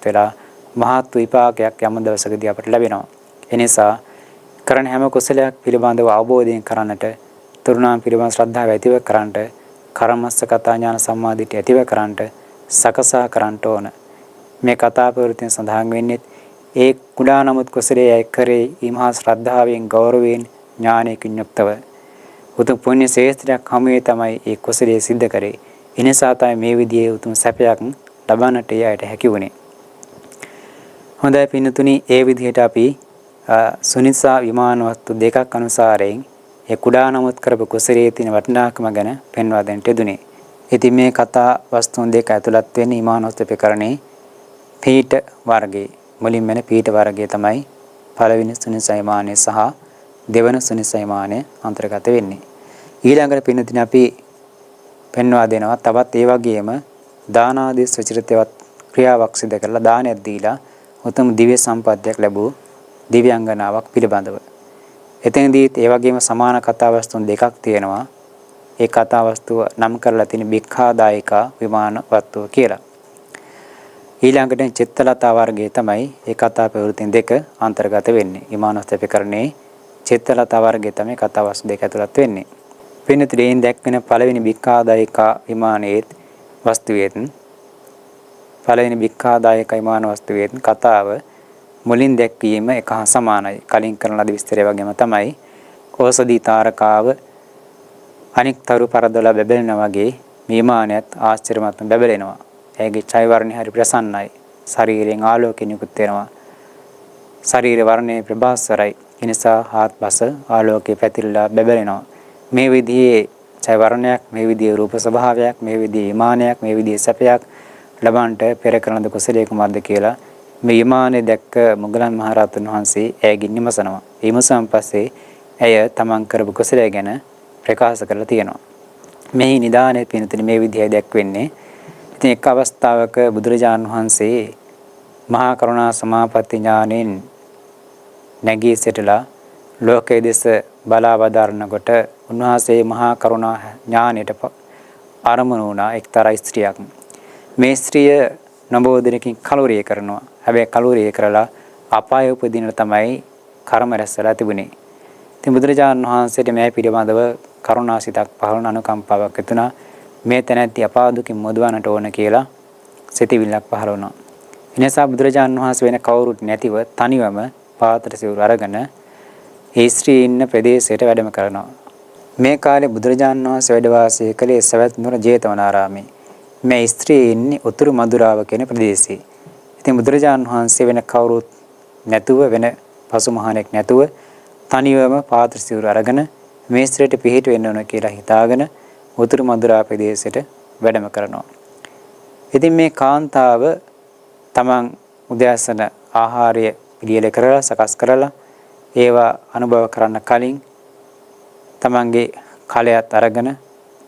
වෙලා මහත් විපාකයක් යම් දවසකදී අපට ලැබෙනවා. ඒ නිසා කරන හැම කුසලයක් පිළිබඳව අවබෝධයෙන් කරන්නට, තුරුණාම් පිළිබඳ ශ්‍රද්ධාව ඇතිව කරන්නට, කර්මස්සගතා ඥාන සම්මාදිට්ඨිය ඇතිව කරන්නට, සකසා කරන්නට ඕන. මේ කතා ප්‍රවෘත්තියෙන් සඳහන් වෙන්නේ ඒ කුඩා නමුත් කුසලයේ කරේ ඊමහා ශ්‍රද්ධාවෙන්, ගෞරවයෙන්, ඥානයකින් යුක්තව උතුම් පුණ්‍ය ශේෂ්ත්‍රයක් හැමේ තමයි ඒ කුසලයේ සිද්ධ කරේ. එනිසා තමයි මේ විදිහේ උතුම් සැපයක් ලබන්නට යට හැකි වුණේ. හොඳයි පින්නතුනි, ඒ විදිහට අපි සුනිසා විමාන වස්තු දෙකක් අනුසාරයෙන් ඒ කුඩා නමුත් කරපු කුසලයේ තියෙන වටිනාකම ගැන පෙන්වා දෙන්නට යෙදුනේ. ඉතින් මේ කතා වස්තුන් දෙක ඇතුළත් වෙන්නේ විමාන වස්තු ප්‍රකරණේ පීඨ වර්ගයේ මුලින්ම එන පීඨ වර්ගය තමයි පළවෙනි සුනිසා විමානය සහ දෙවන සුනිසා විමානය අන්තර්ගත වෙන්නේ. ඊළඟට පින්නතුනි අපි පෙන්වා දෙනවා තවත් ඒ වගේම දාන ආදී සුචරිතවත් ක්‍රියාවක් සිදු කරලා දානයක් දීලා උතුම් දිව්‍ය සම්පත්තියක් ලැබූ දිව්‍යාංගනාවක් පිළිබඳව. එතෙන්දීත් ඒ වගේම සමාන කතා වස්තුන් දෙකක් තියෙනවා. ඒ කතා වස්තුව නම් කරලා තියෙන භික්ඛාදායිකා විමාන වස්තුව කියලා. ඊළඟට චිත්තලතා වර්ගයේ තමයි ඒ කතා ප්‍රවෘත්ති දෙක අන්තර්ගත වෙන්නේ. විමාන වස්තු ප්‍රකරණේ චිත්තලතා වර්ගයේ තමයි කතා වස්තු දෙක ඇතුළත් වෙන්නේ. පින්නතුලෙන් දැක්වෙන පළවෙනි භික්ඛාදායිකා විමානයේ වස්තුවේත් පළවෙනි භික්ඛාදායිකා විමාන වස්තුවේත් කතාව මුලින් දැක්වීම එක හා සමානයි. කලින් කරන ලද විස්තරය වගේම තමයි ඕසදී තාරකාව අනික් තරු පරදොල බැබලෙනා වගේ මේ විමානයත් ආශ්චර්යමත්ව බැබලෙනවා. එයාගේ ඡාය වර්ණය හරි ප්‍රසන්නයි. ශරීරයෙන් ආලෝකයෙන් යුක්ත වෙනවා. ශරීර වර්ණය ප්‍රභාස්වරයි. ඒ නිසා හාත්පස ආලෝකයේ පැතිරලා බැබලෙනවා. මේ විදිහේ ඡාය වර්ණයක්, මේ විදිහේ රූප ස්වභාවයක්, මේ විදිහේ විමානයක්, මේ විදිහේ සැපයක් ලබන්නට පෙර කරන කුසලයේ කුමක්ද කියලා මේ විමානයේ දැක්ක මුගලන් මහරහතන් වහන්සේ ඇයගෙන් විමසනවා. විමසන් පස්සේ ඇය තමන් කරපු කුසලය ගැන ප්‍රකාශ කරලා තියෙනවා. මෙහි නිදානේ පිනතුනි මේ විදිහයි දැක්වෙන්නේ. ඉතින් එක් අවස්ථාවක බුදුරජාණන් වහන්සේ මහා කරුණා සමාපatti ඥානෙන් නැගී සිටලා ලෝකයේ දෙස බලා වදාරනකොට උන්වහන්සේ මහා කරුණා ඥානයට ආරමුණු වුණා එක්තරා ස්ත්‍රියක්. මේ ස්ත්‍රිය නබෝ දිනකින් කලුරිය කරනවා. හැබැයි කලුරිය කරලා අපාය උපදින තමයි කර්ම රැස්ලා තිබුණේ. ඉතින් බුදුරජාණන් වහන්සේට මේ පිළිබඳව කරුණාසිතක් පහළ අනුකම්පාවක් ඇතුණා. මේ තැනැත්ති අපා දුකින් මුදවන්නට ඕන කියලා සිතවිල්ලක් පහළ වුණා. එනිසා බුදුරජාණන් වහන්සේ වෙන කවුරුත් නැතිව තනිවම පාත්‍ර සිවුර අරගෙන ඒ ස්ත්‍රී ඉන්න ප්‍රදේශයට වැඩම කරනවා. මේ කාලේ බුදුරජාණන් වහන්සේ වැඩ වාසය කළේ සවැත් නුවර ජේතවනාරාමේ. මේ ස්ත්‍රී ඉන්නේ උතුරු මදුරාව කියන ප්‍රදේශයේ. ඉතින් බුදුරජාණන් වහන්සේ වෙන කවුරුත් නැතුව වෙන පසුමහණෙක් නැතුව තනිවම පාත්‍ර සිවුර අරගෙන මේ ස්ත්‍රියට පිහිට වෙන්න ඕන කියලා හිතාගෙන උතුරු මදුරා ප්‍රදේශයට වැඩම කරනවා. ඉතින් මේ කාන්තාව තමන් උදෑසන ආහාරය පිළියෙල කරලා සකස් කරලා ඒවා අනුභව කරන්න කලින් තමන්ගේ කලයත් අරගෙන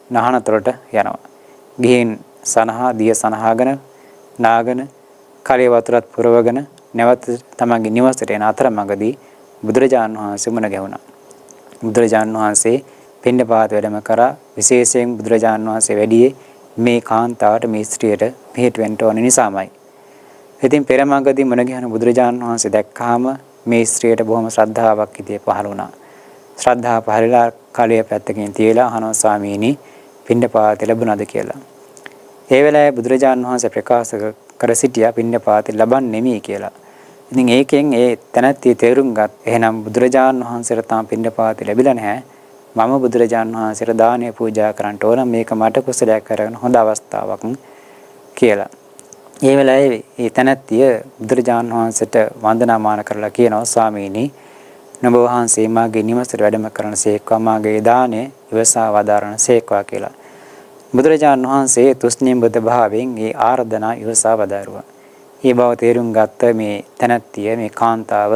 නහනතොලට යනවා. ගිහින් සනහා දිය සනහාගෙන නාගෙන කලයේ වතුරත් පුරවගෙන නැවත තමන්ගේ නිවසට එන අතරමඟදී බුදුරජාණන් වහන්සේ මුණ ගැහුණා. බුදුරජාණන් වහන්සේ පිණ්ඩපාත වැඩම කරා. විශේෂයෙන් බුදුරජාණන් වහන්සේ වැඩියේ මේ කාන්තාවට මේ ස්ත්‍රියට පිහිට වෙන්න ඕන නිසාමයි. ඉතින් පෙරමඟදී මුණ ගැහෙන බුදුරජාණන් වහන්සේ දැක්කාම මේ ස්ත්‍රියට බොහොම ශ්‍රද්ධාවක් හිතේ පහළ වුණා. ශ්‍රද්ධාව පහළලා කලයේ පැත්තකින් තියලා අහනවා ස්වාමීනි පිණ්ඩපාත ලැබුණාද කියලා. ඒ වෙලාවේ බුදුරජාණන් වහන්සේ ප්‍රකාශ කර සිටියා පිණ්ඩපාත ලබන්නේ නෙමෙයි කියලා. ඉතින් ඒකෙන් ඒ තැනැත්තිය තේරුම් ගත් එහෙනම් බුදුරජාණන් වහන්සේට තාම පිණ්ඩපාත ලැබිලා නැහැ. මම බුදුරජාණන් වහන්සේට දානය පූජා කරන්න ඕන. මේක මට කුසලයක් කරගෙන හොඳ අවස්ථාවක් කියලා. ඒ වෙලාවේ ඒ තැනැත්තිය බුදුරජාණන් වහන්සේට වන්දනාමාන කරලා කියනවා ස්වාමීනි නුඹ වහන්සේ මාගේ නිවසට වැඩම කරන සේක්වා මාගේ දානය ඉවසා වදාරන සේක්වා කියලා. බුදුරජාණන් වහන්සේ තුෂ්ණිම් බුද්ධ භාවයෙන් ඒ ආර්දනා ඉවසා වදාරුවා. ඒ බව තේරුම් ගත්ත මේ තැනැත්තිය මේ කාන්තාව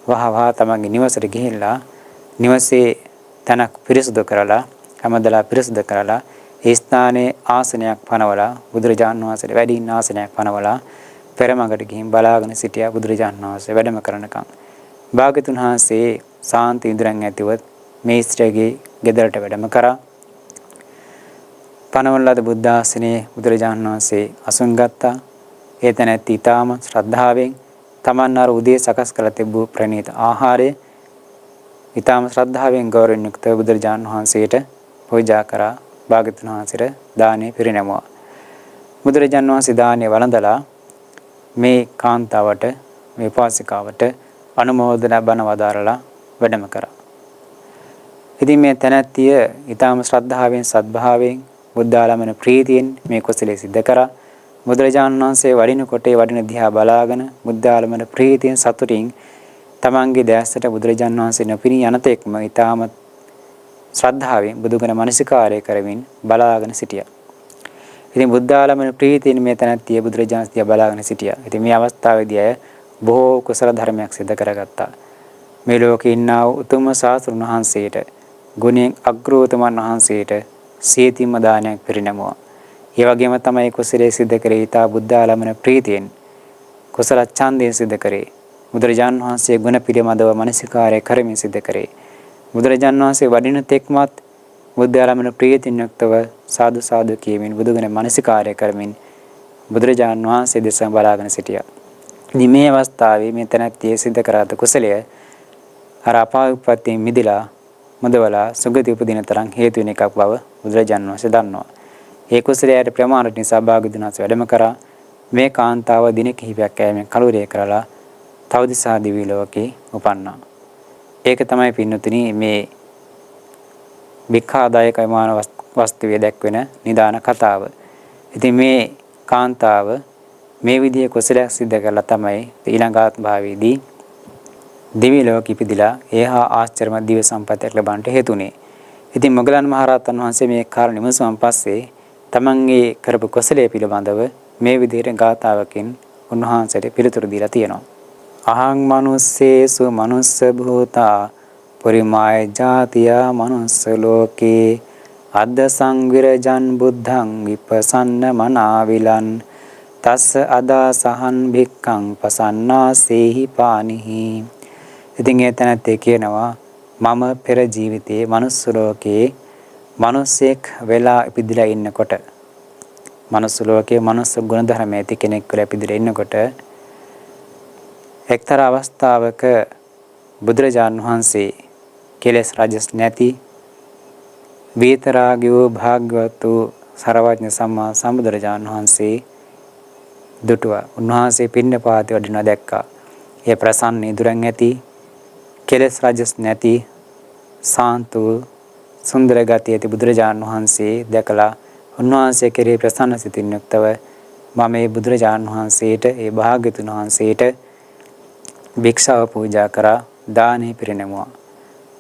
වහවහ තමන්ගේ නිවසට ගිහිල්ලා නිවසේ තනක් පිරිසුදු කරලා හැමදලා පිරිසුදු කරලා ඒ ස්ථානයේ ආසනයක් පනවලා බුදුරජාණන් වහන්සේට වැඩි ඉන්න ආසනයක් පනවලා පෙරමඟට ගිහින් බලාගෙන සිටියා බුදුරජාණන් වහන්සේ වැඩම කරනකම්. භාග්‍යතුන් වහන්සේ සාන්ති ඉඳුරන් ඇතිව මේ ස්ත්‍රියගේ ගෙදරට වැඩම කරා. පනවන ලද බුද්ධ ආසනයේ බුදුරජාණන් වහන්සේ අසුන් ගත්තා. ඒ තැනැත්ති ඊටාම ශ්‍රද්ධාවෙන් තමන් අර උදේ සකස් කළ තිබූ ප්‍රණීත ආහාරය ඊටාම ශ්‍රද්ධාවෙන් ගෞරවයෙන් යුක්තව බුදුරජාණන් වහන්සේට පූජා කරා. භාග්‍යවතුන් වහන්සේට දානය පිරිනැමුවා. බුදුරජාණන් වහන්සේ දානය වළඳලා මේ කාන්තාවට මේ පාසිකාවට අනුමෝදනා බණ වදාරලා වැඩම කරා. ඉතින් මේ තැනැත්තිය ඊටාම ශ්‍රද්ධාවෙන් සද්භාවයෙන් බුද්ධාලමන ප්‍රීතියෙන් මේ කුසලයේ සිද්ධ කරා. බුදුරජාණන් වහන්සේ වඩිනකොට ඒ වඩින දිහා බලාගෙන බුද්ධාලමන ප්‍රීතියෙන් සතුටින් තමන්ගේ දැස්සට බුදුරජාණන් වහන්සේ නොපිනී යනතෙක්ම ඊටාම ශ්‍රද්ධාවෙන් බුදුගුණ මනසිකාරය කරමින් බලාගෙන සිටියා. ඉතින් බුද්ධාලමන ප්‍රීතියෙන් මේ තැනැත්තිය බුදුරජාණන් වහන්සේ බලාගෙන සිටියා. ඉතින් මේ අවස්ථාවේදී අය බොහෝ කුසල ධර්මයක් සිද්ධ කරගත්තා. මේ ලෝකේ ඉන්නා වූ උතුම් ශාස්ත්‍රඥ වහන්සේට ගුණයෙන් අග්‍රෝතමන් වහන්සේට සීතිම දානයක් පිරිනැමුවා. ඒ වගේම තමයි කුසලයේ සිද්ධ කරේ ඊතා බුද්ධාලමන ප්‍රීතියෙන් කුසල ඡන්දයෙන් සිද්ධ කරේ. බුදුරජාණන් වහන්සේ ගුණ පිළිමදව මනසිකාරය කරමින් සිද්ධ කරේ. බුදුරජාණන් වහන්සේ වඩින තෙක්මත් බුද්ධාලමන ප්‍රීතියෙන් යුක්තව සාදු සාදු කියමින් බුදුගුණ මනසිකාරය කරමින් බුදුරජාණන් වහන්සේ දෙස බලාගෙන සිටියා. මේ අවස්ථාවේ මේ තැනැත්තිය සිද්ධ කරාත කුසලය අර අපායුප්පත්තියෙන් මිදලා මුදවලා සුගති උපදින තරම් හේතු වෙන එකක් බව බුදුරජාණන් වහන්සේ දන්නවා. ඒ කුසලයට ප්‍රමාණයට නිසා භාග්‍යවතුන් වහන්සේ වැඩම කරා. මේ කාන්තාව දින කිහිපයක් ඈමෙන් කලුරිය කරලා තවදිසා දිවි ලෝකේ උපන්නා. ඒක තමයි පින්නතුනි මේ විඛාදායක විමාන වස්තුවේ දැක්වෙන නිදාන කතාව. ඉතින් මේ කාන්තාව මේ විදිහේ කුසලයක් සිද්ධ කළා තමයි ඊළඟ ආත්ම භාවයේදී දිවි ලෝක ඉපදිලා ඒහා ආශ්චර්යමත් දිව්‍ය සම්පත්තියක් ලබන්නට හේතුනේ. ඉතින් මොග්ගලන් මහරහතන් වහන්සේ මේ කාරණේ විමසුවන් පස්සේ තමන්ගේ කරපු කුසලයේ පිළිබඳව මේ විදිහට ගාථාවකින් උන්වහන්සේට පිළිතුරු දීලා තියෙනවා. අහං මනුස්සේසු මනුස්ස භූතා පුරිමාය ජාතියා මනුස්ස ලෝකේ අද්ද සංවිරජන් බුද්ධං විපසන්න මනාවිලන් තස්ස අදා සහන් භික්ඛං පසන්නාසේහි පානිහි. ඉතින් එතනත් කියනවා මම පෙර ජීවිතයේ මනුස්ස ලෝකේ මිනිසෙක් වෙලා ඉපදිලා ඉන්නකොට මනුස්ස ලෝකයේ මනුස්ස ගුණ ධර්ම ඇති කෙනෙක් වෙලා ඉපදිලා ඉන්නකොට එක්තරා අවස්ථාවක බුදුරජාණන් වහන්සේ කෙලෙස් රජස් නැති වේතරාගියෝ භාග්‍යවත් වූ සර්වඥ සම්මා සම්බුදුරජාණන් වහන්සේ දුටුවා. උන්වහන්සේ පින්නපාතේ වඩිනවා දැක්කා. ඒ ප්‍රසන්න ඉදුරන් ඇති කෙලෙස් රජස් නැති සාන්ත සුන්දර ගතිය ඇති බුදුරජාණන් වහන්සේ දැකලා උන්වහන්සේ කෙරෙහි ප්‍රසන්න සිතින් යුක්තව මම මේ බුදුරජාණන් වහන්සේට ඒ භාග්‍යතුන් වහන්සේට භික්ෂාව පූජා කරා දානෙ පිරිනැමුවා.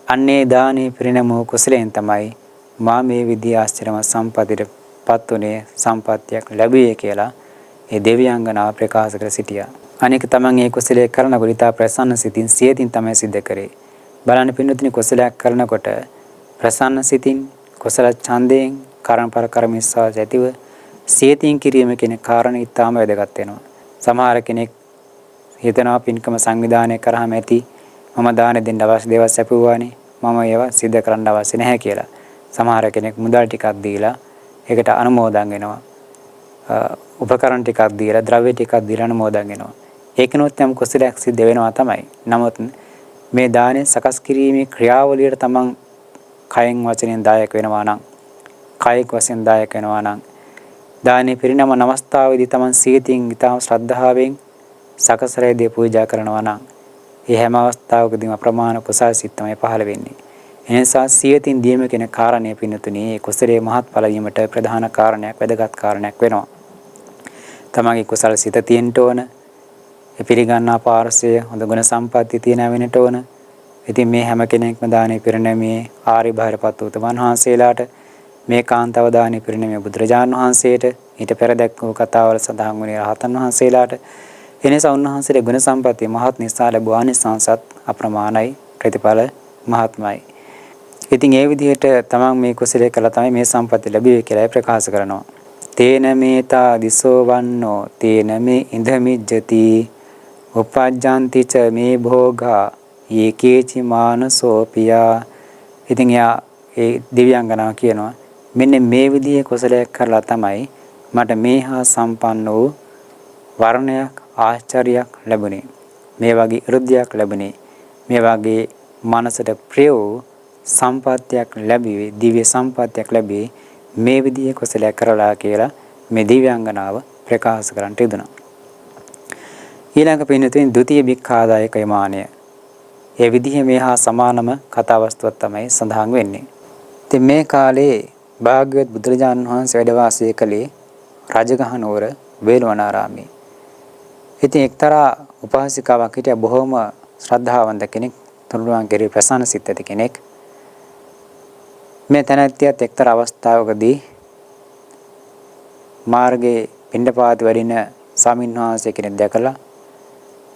අන්නේ දානෙ පිරිනැමුව කුසලයෙන් තමයි මා මේ විදිය ආශ්චර්යමත් සම්පතියට පත් උනේ සම්පත්තියක් ලැබුවේ කියලා ඒ දෙවියන්ගනා ප්‍රකාශ කර සිටියා. අනෙක තමන් ඒ කුසලයේ කරනකොට ඉතා ප්‍රසන්න සිතින් සියතින් තමයි සිද්ධ කරේ. බලන්න පින්නතුනි කුසලයක් කරනකොට ප්‍රසන්න සිතින් කුසල ඡන්දයෙන් කර්මපර කර්මස්වාස ඇතිව සියතින් කිරීම කියන කාරණේ ඉතාම වැදගත් වෙනවා. සමහර කෙනෙක් හිතනවා පින්කම සංවිධානය කරාම ඇති මම දාන දෙන්න අවශ්‍ය දේවල් සැපුවානේ මම ඒවා සිද්ධ කරන්න අවශ්‍ය නැහැ කියලා. සමහර කෙනෙක් මුදල් ටිකක් දීලා ඒකට අනුමෝදන් වෙනවා. උපකරණ ටිකක් දීලා ද්‍රව්‍ය ටිකක් දීලා අනුමෝදන් වෙනවා. ඒකනොත් යම් කුසලයක් සිද්ධ වෙනවා තමයි. නමුත් මේ දානේ සකස් කිරීමේ ක්‍රියාවලියට තමන් කයෙන් වචනෙන් දායක වෙනවා නම් කායික වශයෙන් දායක වෙනවා නම් දානේ පිරිනම නමස්තාවේදී තමන් සියතින් ඊටම ශ්‍රද්ධාවෙන් සකසරේදී පූජා කරනවා නම් ඒ හැම අවස්ථාවකදීම ප්‍රමාණ කුසල් සිත් තමයි පහළ වෙන්නේ. එනිසා සියතින් දීම කියන කාරණය පින්නතුනේ ඒ කුසලයේ මහත්ඵල වීමට ප්‍රධාන කාරණයක් වැදගත් කාරණයක් වෙනවා. තමන්ගේ කුසල සිත තියෙන්න ඕන. ඒ පිළිගන්නා පාරසය හොඳ ගුණ සම්පatti තියෙන වෙන්නට ඕන. ඉතින් මේ හැම කෙනෙක්ම දානේ පිරිනැමේ ආර්ය භාරපත් උතුමන් වහන්සේලාට මේ කාන්තව දානේ පිරිනැමේ බුදුරජාණන් වහන්සේට ඊට පෙර දැක්වූ කතාවල සඳහන් වුණේ රහතන් වහන්සේලාට එනිසා උන්වහන්සේගේ ගුණ සම්පatti මහත් නිසා ලැබුවා ආනිසංසත් අප්‍රමාණයි ප්‍රතිඵල මහත්මයි. ඉතින් ඒ විදිහට තමන් මේ කුසලයේ කළා තමයි මේ සම්පatti ලැබුවේ කියලා ප්‍රකාශ කරනවා. තේන මේතා දිසෝ වන්නෝ තේන මේ ඉඳමිජ්ජති උපජ්ජන්ති ච මේ භෝගා යේකේචි මානසෝපියා. ඉතින් යා ඒ දිව්‍යාංගනාව කියනවා මෙන්න මේ විදිහේ කුසලයක් කරලා තමයි මට මේ හා සම්පන්න වූ වර්ණයක් ආශ්චර්යයක් ලැබුණේ. මේ වගේ ඍද්ධියක් ලැබුණේ. මේ වගේ මනසට ප්‍රිය වූ සම්පත්තියක් ලැබුවේ දිව්‍ය සම්පත්තියක් ලැබුවේ මේ විදිහේ කුසලයක් කරලා කියලා මේ දිව්‍යාංගනාව ප්‍රකාශ කරන්නට යෙදුණා. ඊළඟ පින්නතුන් ဒုတိ ය භික්ඛාදායක යමානය. ඒ විදිහේ මේ හා සමානම කතාවස්තුවක් තමයි සඳහන් වෙන්නේ. ඉතින් මේ කාලේ භාග්‍යවත් බුදුරජාණන් වහන්සේ වැඩ වාසය කළේ රජගහ නුවර වේළුවනාරාමයේ. ඉතින් එක්තරා උපාසිකාවක් හිටියා බොහොම ශ්‍රද්ධාවන්ත කෙනෙක්, තුනුරුවන් කෙරෙහි ප්‍රසන්න සිත් ඇති කෙනෙක්. මේ තැනැත්තියත් එක්තරා අවස්ථාවකදී මාර්ගයේ පිණ්ඩපාත වඩින ස්වාමින්වහන්සේ කෙනෙක් දැකලා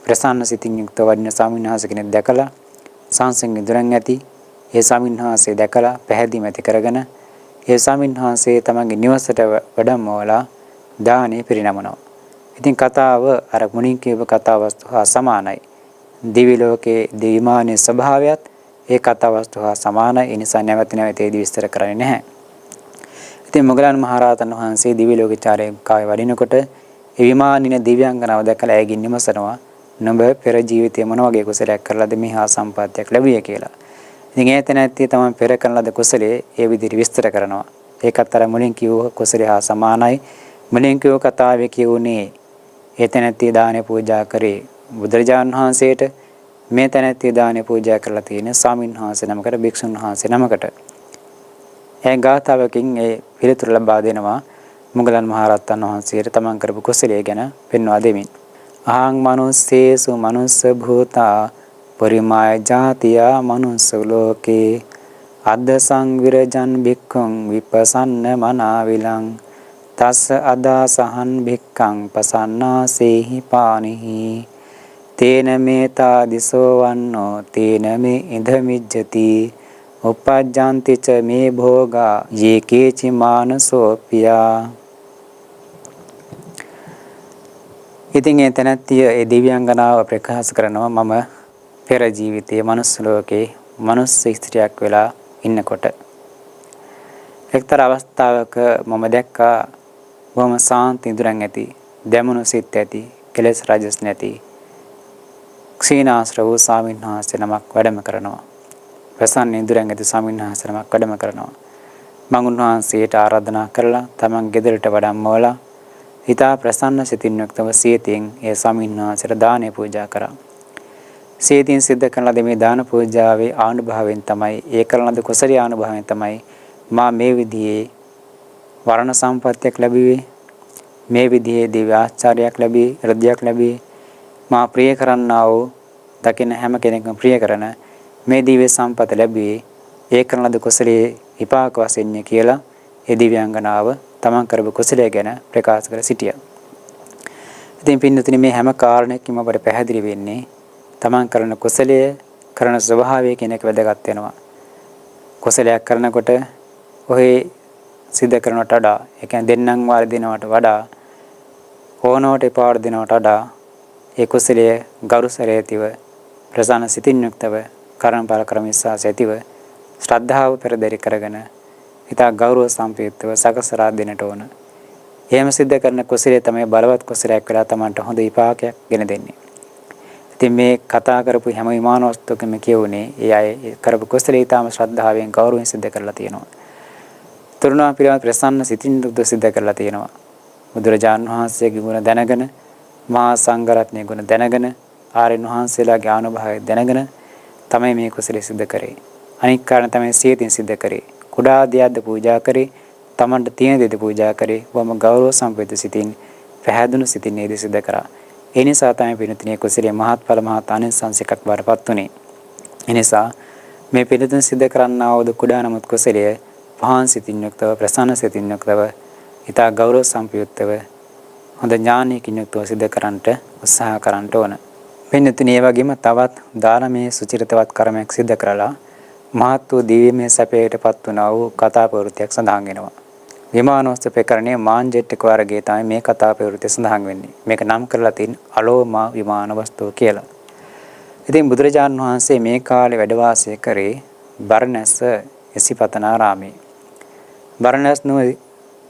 ප්‍රසන්න සිතින් යුක්ත වඩින ස්වාමින්වහන්සේ කෙනෙක් දැකලා සංසංග ඉදරන් ඇති ඒ ස්වාමින්වහන්සේ දැකලා පැහැදිලිම ඇති කරගෙන ඒ ස්වාමින්වහන්සේ තමන්ගේ නිවසට වැඩමවලා දානේ පිරිනමනවා. ඉතින් කතාව අර මුණින් කියව කතාවස්තු හා සමානයි. දිවි ලෝකයේ දිවිමානයේ ස්වභාවයත් ඒ කතාවස්තු හා සමානයි. ඒ නිසා නැවත නැවතේදී විස්තර කරන්නේ නැහැ. ඉතින් මොග්ගලන් මහරහතන් වහන්සේ දිවි ලෝකේ චාරිකාවේ වඩිනකොට ඒ විමානින දිව්‍යාංගනාව දැකලා ඇගින් නිමසනවා. නුඹ පෙර ජීවිතයේ මොන වගේ කුසලයක් කරලාද මේ හා සම්පත්තියක් ලැබුවේ කියලා. ඉතින් ඒ තැනැත්තිය තමයි පෙර කරන ලද කුසලයේ ඒ විදිහට විස්තර කරනවා. ඒකත් අර මුලින් කිව්ව කුසලයේ හා සමානයි. මුලින් කිව්ව කතාවේ කියුනේ ඒ තැනැත්තිය දානේ පූජා කරේ බුදුරජාණන් වහන්සේට මේ තැනැත්තිය දානය පූජා කරලා තියෙන ස්වාමීන් වහන්සේ නමකට භික්ෂුන් වහන්සේ නමකට. ඒ ගාථාවකින් ඒ පිළිතුරු ලබා දෙනවා මුගලන් මහරහතන් වහන්සේට තමන් කරපු කුසලයේ ගැන පෙන්වා දෙමින්. අහං මනුස්සේසු මනුස්ස භූතා පරිමාය ජාතියා මනුස්ස ලෝකේ අද්ද සංවිරජන් භික්ඛුං විපසන්න මනාවිලං තස්ස අදාසහන් භික්ඛං පසන්නාසේහි පානිහි තේන මේතා දිසෝ වන්නෝ තේන මේ ඉදමිජ්ජති උපජ්ජන්ති ච මේ භෝගා යේ කේචි මානසෝපියා. ඉතින් ඒ තැනැත්තිය ඒ දිව්‍යාංගනාව ප්‍රකාශ කරනවා මම පෙර ජීවිතයේ මනුස්ස ලෝකේ මනුස්ස ස්ත්‍රියක් වෙලා ඉන්නකොට එක්තරා අවස්ථාවක මම දැක්කා බොහොම සාන්ත ඉඳුරන් ඇති දැමුණු සිත් ඇති කෙලෙස් රජස් නැති ක්ෂීණාශ්‍ර වූ ස්වාමීන් වහන්සේ නමක් වැඩම කරනවා. ප්‍රසන්න ඉඳුරන් ඇති ස්වාමීන් වහන්සේ නමක් වැඩම කරනවා. මම උන්වහන්සේට ආරාධනා කරලා තමන් ගෙදරට වඩම්මවලා හිතා ප්‍රසන්න සිතින් යුක්තව සියතින් ඒ ස්වාමීන් වහන්සේට දානය පූජා කරා. සියතින් සිද්ධ කරන ලද මේ දාන පූජාවේ ආනුභාවයෙන් තමයි ඒ කරන ලද කුසලී ආනුභාවයෙන් තමයි මා මේ විදිහේ වර්ණ සම්පත්තියක් ලැබුවේ. මේ විදිහේ දිව්‍ය ආචාර්යයක් ලැබී හෘදයක් ලැබී මා ප්‍රිය කරන්නා වූ දකින හැම කෙනෙක්ම ප්‍රිය කරන මේ දිව්‍ය සම්පත ලැබුවේ ඒ කරන ලද කුසලයේ විපාක වශයෙන් කියලා ඒ දිව්‍යාංගනාව තමන් කරපු කුසලයේ ගැන ප්‍රකාශ කර සිටියා. ඉතින් පින්නතුනි මේ හැම කාරණයකින්ම අපට පැහැදිලි වෙන්නේ තමන් කරන කුසලයේ කරන ස්වභාවය කියන එක වැදගත් වෙනවා. කුසලයක් කරනකොට ඔහේ සිද්ධ කරනට වඩා ඒ කියන්නේ දෙන්නම් වාර දිනවට වඩා ඕනවට එපාවට දිනවට වඩා ඒ කුසලයේ ගෞරවසරයතිව ප්‍රසන්න සිතින් යුක්තව කර්මඵල ක්‍රමවිශ්වාසය ඇතිව ශ්‍රද්ධාව පෙරදරි කරගෙන ඉතා ගෞරව සම්ප්‍රයුක්තව සකසරා දෙන්නට ඕන. එහෙම සිද්ධ කරන කුසලයේ තමයි බලවත් කුසලයක් වෙලා Tamanට හොඳ විපාකයක් ගෙන දෙන්නේ. ඉතින් මේ කතා කරපු හැම විමානවස්තුකම කියුනේ ඒ අය කරපු කුසලයේ ඊටම ශ්‍රද්ධාවෙන් ගෞරවයෙන් සිද්ධ කරලා තියෙනවා. තරුණා පිළිවෙත් ප්‍රසන්න සිතින් යුක්තව සිද්ධ කරලා තියෙනවා. බුදුරජාණන් වහන්සේගේ ගුණ දැනගෙන මහා සංඝරත්නයේ ගුණ දැනගෙන ආර්යයන් වහන්සේලාගේ ආනුභාවය දැනගෙන තමයි මේ කුසලයේ සිද්ධ කරේ. අනික් කාරණා තමයි සියතින් සිද්ධ කරේ. කුඩා දියද්ද පූජා කරේ, තමන්ට තියෙන දෙද පූජා කරේ. වම ගෞරව සම්ප්‍රයුක්ත සිතින් පැහැදුණු සිතින් නේද සිද්ධ කරා. ඒ නිසා තමයි පින්තුණේ කුසලයේ මහත්ඵල මහත් ආනිසංසයක් බාරපත් උනේ. ඒ නිසා මේ පින්තුණ සිද්ධ කරන්නා වූ කුඩා නමුත් කුසලයේ පහන් සිතින් යුක්තව ප්‍රසන්න සිතින් යුක්තව ඊට ගෞරව සම්ප්‍රයුක්තව හොඳ ඥානයකින් යුක්තව සිද්ධ කරන්නට උත්සාහ කරන්න ඕන. පින්තුණේ වගේම තවත් දානමය සුචරිතවත් කර්මයක් සිද්ධ කරලා මහත් වූ දිව්‍යමය සැපයටපත් වුණා වූ කතා ප්‍රවෘත්තියක් සඳහන් වෙනවා. විමානෝස්ත ප්‍රකරණයේ මාන්ජෙට්ටක වර්ගයේ තමයි මේ කතා ප්‍රවෘත්තිය සඳහන් වෙන්නේ. මේක නම් කරලා තියෙන අලෝමා විමාන වස්තුව කියලා. ඉතින් බුදුරජාණන් වහන්සේ මේ කාලේ වැඩ වාසය කරේ බරණැස ඉසිපතනාරාමේ.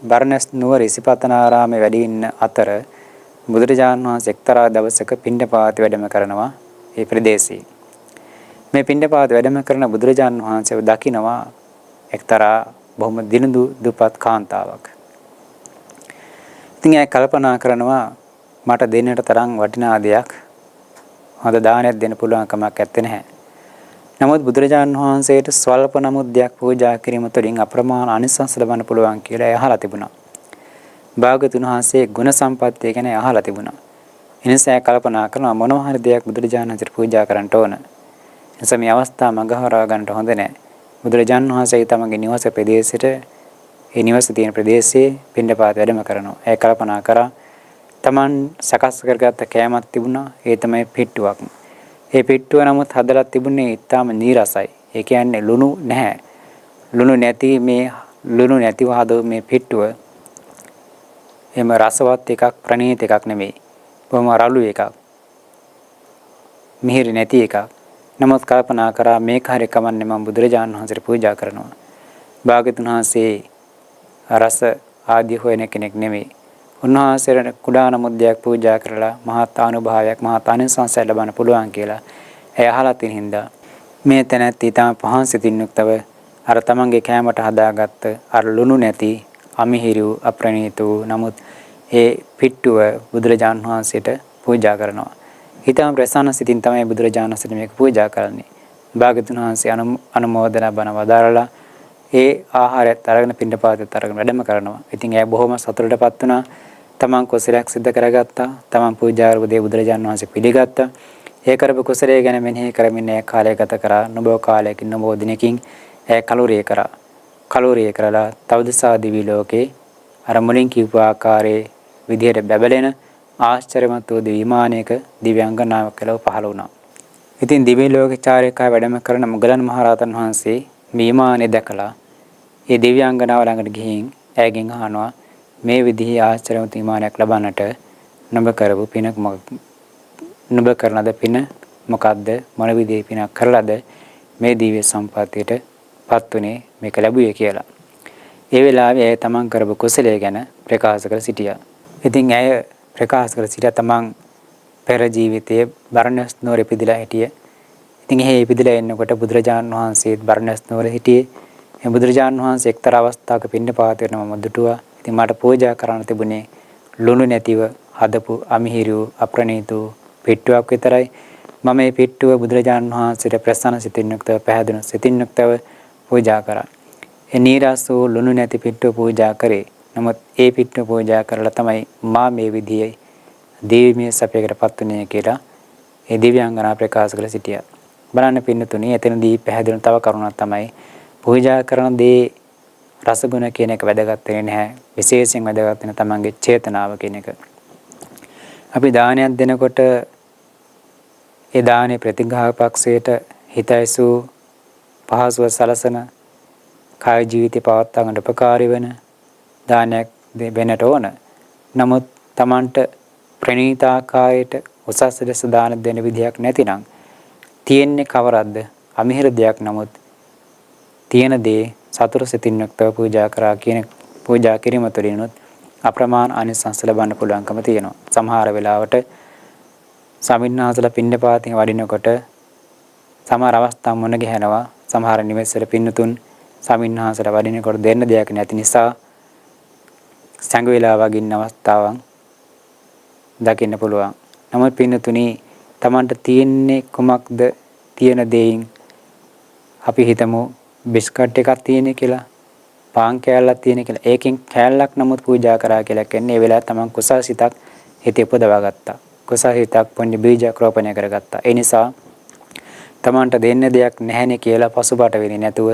බරණැස් නුවර ඉසිපතනාරාමේ වැඩ ඉන්න අතර බුදුරජාණන් වහන්සේ එක්තරා දවසක පිණ්ඩපාත වැඩම කරනවා මේ ප්‍රදේශයේ. මේ පිණ්ඩපාත වැඩම කරන බුදුරජාණන් වහන්සේව දකිනවා එක්තරා බොහොම දිනුදු දුපත් කාන්තාවක්. ඉතින් ඒ කල්පනා කරනවා මට දෙන්නට තරම් වටිනා දෙයක් හොඳ දානයක් දෙන්න පුළුවන් කමක් නැත්තේ නැහැ. නමුත් බුදුරජාණන් වහන්සේට ස්වල්ප නමුත් දෙයක් පූජා කිරීම තුළින් අප්‍රමාණ අනිසංස ලබන්න පුළුවන් කියලා අහලා තිබුණා. භාගතුන් වහන්සේ ගුණ සම්පත්තිය ගැන අහලා තිබුණා. එනිසා කල්පනා කරනවා මොනවා හරි දෙයක් බුදුරජාණන් වහන්සේට පූජා කරන්න ඕන. එනිසා මේ අවස්ථාව මගහරවා ගන්නට හොඳ නැහැ. බුදුරජාණන් වහන්සේ තමගේ නිවස ප්‍රදේශයට ඒ නිවස තියෙන ප්‍රදේශයේ පිණ්ඩපාත වැඩම කරනවා. ඒ කල්පනා කරා තමන් සකස් කරගත්ත කෑමක් තිබුණා. ඒ තමයි පිට්ටුවක්. ඒ පිට්ටුව නමුත් හදලා තිබුණේ ඊටාම නීරසයි. ඒ කියන්නේ ලුණු නැහැ. ලුණු නැතිව හදව මේ පිට්ටුව එම රසවත් එකක් ප්‍රණීත එකක් නෙමෙයි. බොහොම රළු එකක්. මිහිරි නැති එකක්. නමුත් කල්පනා කරා මේක හරිය කමන්නේ මම බුදුරජාණන් වහන්සේට පූජා කරනවා. භාග්‍යතුන් වහන්සේ රස ආදී හොයන කෙනෙක් නෙමෙයි. උන්වහන්සේට කුඩා නමුද්දයක් පූජා කරලා මහත් ආනුභාවයක් මහත් ආනිසංසය ලබන්න පුළුවන් කියලා එය අහලා තින හින්දා මේ තැනැත්ති තම පහන් සිතින් යුක්තව අර තමන්ගේ කෑමට හදාගත්ත අර ලුණු නැති අමිහිරු අප්‍රණීත වූ නමුත් ඒ පිට්ටුව බුදුරජාණන් වහන්සේට පූජා කරනවා. හිතම ප්‍රසන්න සිතින් තමයි බුදුරජාණන් වහන්සේට මේක පූජා කරන්නේ. භාග්‍යවතුන් වහන්සේ අනුමෝදනා බණ වදාරලා ඒ ආහාරයත් අරගෙන පිණ්ඩපාතයත් අරගෙන වැඩම කරනවා. ඉතින් එයා බොහොම සතුටටපත් වුණා. තමන් කුසලයක් සිද්ධ කරගත්තා. තමන් පූජා කරපු දේ බුදුරජාණන් වහන්සේ පිළිගත්තා. ඒ කරපු කුසලයේ ගැන මෙනෙහි කරමින් ඒ කාලය ගත කරා. නොබෝ කාලයකින් නොබෝ දිනකින් ඒ කලුරිය කරා. කලුරිය කරලා තවදසා දිවි ලෝකේ අර මුලින් කිව්ව ආකාරයේ විදියට බැබලෙන ආශ්චර්යමත් වූ විමානයක දිව්‍යාංගනාවක් කියලා පහළ වුණා. ඉතින් දිව්‍ය ලෝකේ චාරිකා වැඩම කරන මුගලන් මහරහතන් වහන්සේ විමානේ දැකලා ඒ දිව්‍යාංගනාව ළඟට ගිහින් ඇයගෙන් අහනවා මේ විදිහේ ආශ්චර්යමත් විමානයක් ලබන්නට නුඹ කරපු පින නුඹ කරන ලද පින මොකද්ද? මොන විදිහේ පිනක් කරලාද මේ දිව්‍ය සම්පත්තියට පත්ුනේ මේක ලැබුවේ කියලා. ඒ වෙලාවේ ඇය තමන් කරපු කුසලයේ ගැන ප්‍රකාශ කර සිටියා. ඉතින් ඇය ප්‍රකාශ කර සිටියා තමන් පෙර ජීවිතයේ බරණැස් නුවර ඉපදිලා හිටියේ. ඉතින් එහි ඉපදිලා එන්නකොට බුදුරජාණන් වහන්සේත් බරණැස් නුවර හිටියේ. මේ බුදුරජාණන් වහන්සේ එක්තරා අවස්ථාවක පින්නපාත වෙනම මම දුටුවා. ඉතින් මට පූජා කරන්න තිබුණේ ලුණු නැතිව හදපු අමිහිරු අප්‍රණීතු පිට්ටුවක් විතරයි. මම මේ පිට්ටුව බුදුරජාණන් වහන්සේට ප්‍රසන්න සිතින් යුක්තව පැහැදුණු සිතින් යුක්තව පූජා කරා. ඒ නීරසෝ ලුණු නැති පිට්ටුව පූජා කරේ. නමුත් ඒ පිට්ටුව පූජා කරලා තමයි මා මේ විදිහේ දේවීමේ සපයකටපත් උනේ කියලා ඒ දිව්‍යාංගනා ප්‍රකාශ කළ සිටියා. බලන්න පින්නතුණි එතනදී පැහැදිලි තව කරුණක් තමයි පූජා කරන දේ රසගුණ කියන එක වැදගත් වෙන්නේ නැහැ. විශේෂයෙන් වැදගත් වෙන තමන්ගේ චේතනාව කියන එක. අපි දානයක් දෙනකොට ඒ දානේ ප්‍රතිග්‍රාහක පක්ෂයට හිතයිසු පහසුව සලසන කාය ජීවිතය පවත්වා ගන්න උපකාරී වෙන දානයක් දෙන්නට ඕන. නමුත් තමන්ට ප්‍රණීතාකාරයට උසස් ලෙස දාන දෙන විදියක් නැතිනම් තියෙන්නේ කවරක්ද? අමිහිර දෙයක්. නමුත් තියෙන දේ සතුට සිතින් යුක්තව පූජා කරා කියන පූජා කිරීම තුළිනුත් අප්‍රමාණ ආනිසංස ලබන්න පුළුවන්කම තියෙනවා. සමහර වෙලාවට සමින්නාසල පින්නපාතේ වඩිනකොට සමහර අවස්ථා මොන ගහනවා. සමහර නිවෙස්වල පින්නතුන් සමින්නාසල වඩිනකොට දෙන්න දෙයක් නැති නිසා සංග වේලා වගින්න අවස්ථාවන් දකින්න පුළුවන්. නමුත් පින්නතුනි Tamanට තියෙන්නේ කුමක්ද? තියෙන දෙයින් අපි හිතමු බිස්කට් එකක් තියෙන කියලා, පාන් කෑල්ලක් තියෙන කියලා. ඒකෙන් කෑල්ලක් නමුත් පූජා කරා කියලා කියන්නේ ඒ වෙලාවට Taman කුසල් සිතක් හිතේ උපදවා ගත්තා. කුසල් හිතක් පුණ්‍ය බීජයක් රෝපණය කරගත්තා. ඒ නිසා Tamanට දෙන්න දෙයක් නැහැනේ කියලා පසුබට වෙන්නේ නැතුව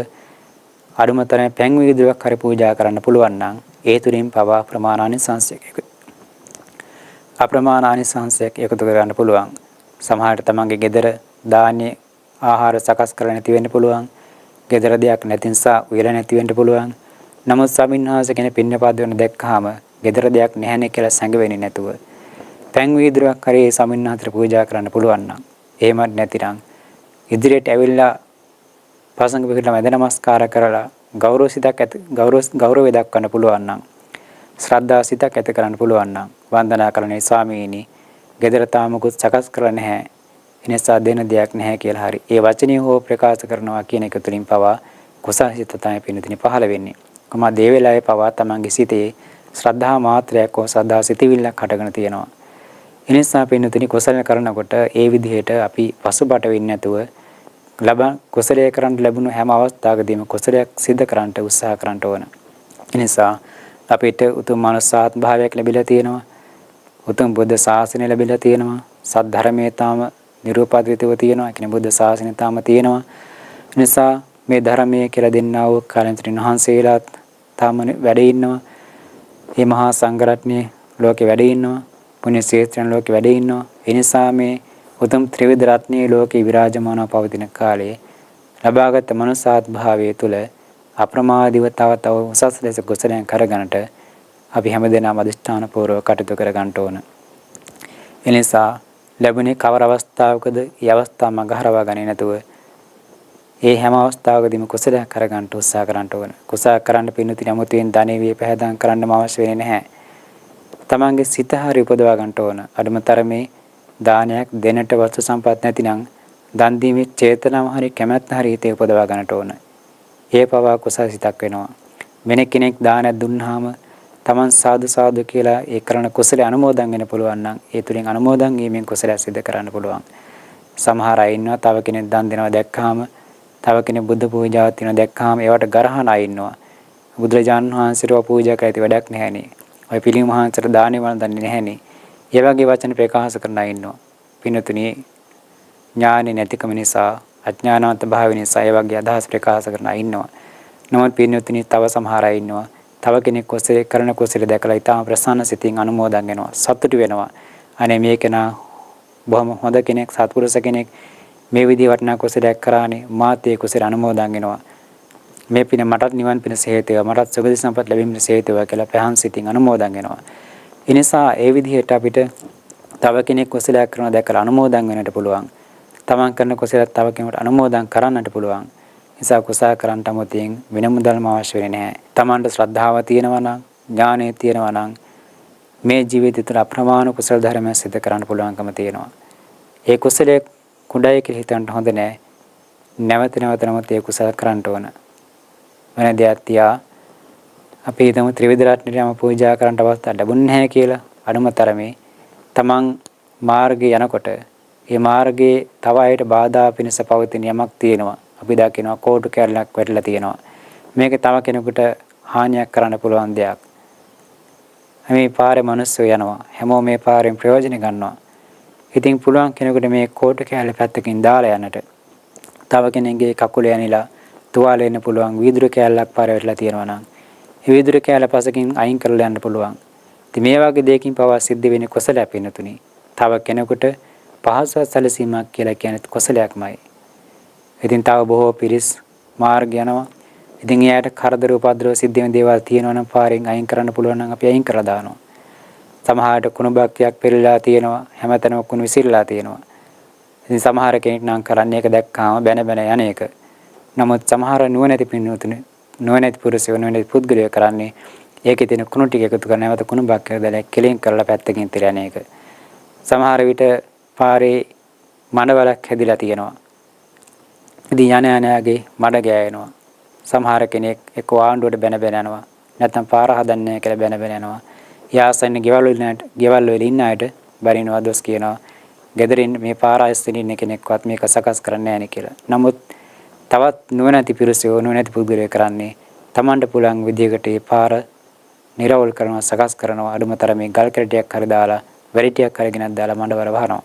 අරුමතරේ පැන් වීදුවක් හරි පූජා කරන්න පුළුවන් නම් ඒ තුලින් පවා අප්‍රමාණානිසංසයක් එකතු කරගන්න පුළුවන්. සමහරට තමන්ගේ ගෙදර ධාන්‍ය ආහාර සකස් කරලා නැති වෙන්න පුළුවන්. ගෙදර දෙයක් නැති නිසා උයලා නැති වෙන්න පුළුවන්. නමුත් සමින්හාස කෙනෙක් පින්නපාත වෙන දැක්කහම ගෙදර දෙයක් නැහැනේ කියලා සංගවෙන්නේ නැතුව පැන් වීදුරක් හරි සමින්හාතට පූජා කරන්න පුළුවන් නම් එහෙමත් නැතිනම් ඉදිරියට ඇවිල්ලා ප්‍රසංග පිළිලා මැද නමස්කාර කරලා ගෞරවය දක්වන්න පුළුවන් නම් ශ්‍රද්ධා සිතක් ඇති කරන්න පුළුවන් නම් වන්දනා කරන්නේ ස්වාමීනි ගෙදර තාමකුත් සකස් කරලා නැහැ. එනිසා දෙන දෙයක් නැහැ කියලා හරි ඒ වචනේ හෝ ප්‍රකාශ කරනවා කියන එක තුලින් පවා කුසල සිත තමයි පින්නතිනි පහළ වෙන්නේ. කොහොමද ඒ වෙලාවේ පවා තමන්ගේ සිතේ ශ්‍රද්ධා මාත්‍රයක් හෝ ශ්‍රද්ධා සිතවිල්ලක් හටගෙන තියෙනවා. එනිසා පින්නතිනි කුසල කරනකොට ඒ විදිහට අපි පසුබට වෙන්නේ නැතුව කුසලයේ කරන්න ලැබුණු හැම අවස්ථාවකදීම කුසලයක් සිද්ධ කරන්නට උත්සාහ කරන්න ඕන. එනිසා අපිට උතුම් මනසාත්ම භාවයක් ලැබිලා තියෙනවා. උතුම් බුද්ධ ශාසනය ලැබිලා තියෙනවා. සත් ධර්මයේ තාම නිරූපද්‍රිතව තියෙනවා. ඒ කියන්නේ බුද්ධ ශාසනය තාම තියෙනවා. නිසා මේ ධර්මයේ කියලා දෙන්නා වූ කාලෙන්තරින් වහන්සේලාත් තාම වැඩ ඉන්නවා. මේ මහා සංඝරත්නයේ ලෝකේ වැඩ ඉන්නවා. පුණ්‍ය ශේත්‍රයන් ලෝකේ වැඩ ඉන්නවා. ඒ නිසා මේ උතුම් ත්‍රිවිධ රත්නයේ ලෝකේ විරාජමානව පවතින කාලයේ ලබාගත් මනසාත් භාවයේ තුල අප්‍රමාදීව තව උසස් ලෙස කුසලයන් කරගන්නට අපි හැමදෙනාම අධිෂ්ඨාන පූර්වක කටයුතු කර ගන්න ඕන. එනිසා ලැබුණේ කවර අවස්ථාවකද ඒ අවස්ථාව මගහරවා ගන්නේ නැතුව ඒ හැම අවස්ථාවකදීම කුසලයක් කරගන්න උත්සාහ කරන්න ඕන. කුසල කරන්න පින්නතින අමුතුවෙන් ධනෙ වේ පහදම් කරන්නම අවශ්‍ය වෙන්නේ නැහැ. තමන්ගේ සිත හරි උපදවා ගන්න ඕන. අඩුමතරමේ දානයක් දෙන්නට වස්තු සම්පත් නැතිනම් දන් දීමේ චේතනාව හරි කැමැත්ත හරි හිතේ උපදවා ගන්නට ඕන. ඒ පවා කුසල සිතක් වෙනවා. වෙන කෙනෙක් දානයක් දුන්නාම තමන් සාදු සාදු කියලා ඒ කරන කුසලයේ අනුමෝදන් වෙන්න පුළුවන් නම් ඒ තුලින් අනුමෝදන් වීමෙන් කුසලය සිද්ධ කරන්න පුළුවන්. සමහර අය ඉන්නවා තව කෙනෙක් දන් දෙනවා දැක්කාම, තව කෙනෙක් බුද්ධ පූජාවක් තියනවා දැක්කාම ඒවට ගරහන අය ඉන්නවා. බුදුරජාණන් වහන්සේට පූජා කරලා ඇති වැඩක් නැහැනේ. ඔය පිළිම මහන්සට දානෙ වළඳන්නේ නැහැනේ. ඒ වගේ වචන ප්‍රකාශ කරන අය ඉන්නවා. පින්තුණි ඥානෙ නැතිකම නිසා, අඥානවන්ත භාවය නිසා ඒ වගේ අදහස් ප්‍රකාශ කරන අය ඉන්නවා. නමුත් පින්තුණි තව සමහර අය ඉන්නවා. තව කෙනෙක් කුසලයේ කරන කුසලයේ දැකලා ඊටාම ප්‍රසන්න සිතින් අනුමෝදන් වෙනවා. සතුටු වෙනවා. අනේ මේ කෙනා බොහොම හොඳ කෙනෙක්, සත්පුරුෂ කෙනෙක්. මේ විදිහ වටිනා කුසලයක් කරානේ. මාත් ඒ කුසල අනුමෝදන් වෙනවා. මේ පින මටත් නිවන් පිණිස හේතු වේවා, මටත් සුගති සම්පත් ලැබීමට හේතු වේවා කියලා පහන් සිතින් අනුමෝදන් වෙනවා. ඒ නිසා ඒ විදිහට අපිට තව කෙනෙක් කුසලයක් කරනවා දැකලා අනුමෝදන් වෙන්නට පුළුවන්. තමන් කරන කුසලයක් තව කෙනෙකුට අනුමෝදන් කරන්නට පුළුවන්. නිසා කුසල කරන්නට මොතින් වෙන මුදල්ම අවශ්‍ය වෙන්නේ නැහැ. තමන්ට ශ්‍රද්ධාව තියෙනවා නම්, ඥානය තියෙනවා නම් මේ ජීවිතය තුළ අප්‍රමාණ කුසල ධර්මයන් සිදු කරන්න පුළුවන්කම තියෙනවා. ඒ කුසලයේ කුඩයි කියලා හිතන්න හොඳ නැහැ. නැවත නැවතම ඒ කුසල කරන්න ඕන. වෙන දෙයක් තියා අපි හිතමු ත්‍රිවිධ රත්නයම පූජා කරන්න අවස්ථාවක් ලැබුණ නැහැ කියලා. අනුමතරමේ තමන් මාර්ගයේ යනකොට ඒ මාර්ගයේ තව අයට බාධා පිණිස පවතින යමක් තියෙනවා. අපි දකිනවා කෝටු කැලලක් වැටලා තියෙනවා. මේක තව කෙනෙකුට හානියක් කරන්න පුළුවන් දෙයක්. මේ පාරේ මිනිස්සු යනවා. හැමෝම මේ පාරෙන් ප්‍රයෝජන ගන්නවා. ඉතින් පුළුවන් කෙනෙකුට මේ කෝටු කැලල පැත්තකින් දාලා යන්නට. තව කෙනෙක්ගේ කකුල යනිලා තුවාල වෙන්න පුළුවන් වීදුරු කැලලක් පාරේ වැටලා තියෙනවා නම් ඒ වීදුරු කැලල පසකින් අයින් කරලා යන්න පුළුවන්. ඉතින් මේ වගේ දෙයකින් පවා සිද්ධ වෙන්නේ කුසලයක් පින්නතුනි. තව කෙනෙකුට පහසුවක් සැලසීමක් කියලා කියන්නේ කුසලයක්මයි. ඉතින් තව බොහෝ පිරිස් මාර්ග යනවා. ඉතින් එයාට කරදර උපද්‍රව සිද්ධ වෙන දේවල් තියෙනවා නම් පාරෙන් අයින් කරන්න පුළුවන් නම් අපි අයින් කරලා දානවා. සමහරට කුණු බක්කයක් පෙරලා තියෙනවා. හැමතැනම කුණු විසිරලා තියෙනවා. ඉතින් සමහර කෙනෙක් නම් කරන්නේ ඒක දැක්කාම බැන බැන යන එක. නමුත් සමහර නුවණැති පින්වතුනි, නුවණැති පුරුෂයෝ, නුවණැති පුද්ගලයෝ කරන්නේ ඒකේ තියෙන කුණු ටික එකතු කරලා නැවත කුණු බක්කයක් දාලා කෙලින් කරලා පැත්තකින් තියන එක. සමහර විට පාරේ මඩවලක් හැදිලා තියෙනවා. ඉතින් යන යනගේ මඩ ගෑවෙනවා. සමහර කෙනෙක් එක්ක ආණ්ඩුවට බැන බැන යනවා. නැත්නම් පාර හදන්නේ කියලා බැන බැන යනවා. යාසන්න ගෙවල් වල ඉන්න අයට බරිනවා දොස් කියනවා. ගෙදරින් මේ පාර ආයස්තෙන් ඉන්න කෙනෙක්වත් මේක සකස් කරන්නේ නැහැ කියලා. නමුත් තවත් නුවණැති පිරිසෝ, නුවණැති පුද්ගලයෝ කරන්නේ Tamanට පුළුවන් විදියකට මේ පාර නිරවුල් කරනවා, සකස් කරනවා. අඩුමතරමේ ගල් කැටයක් හරි දාලා, වැලි ටිකක් හරි ගෙනත් දාලා මඩවල වහනවා.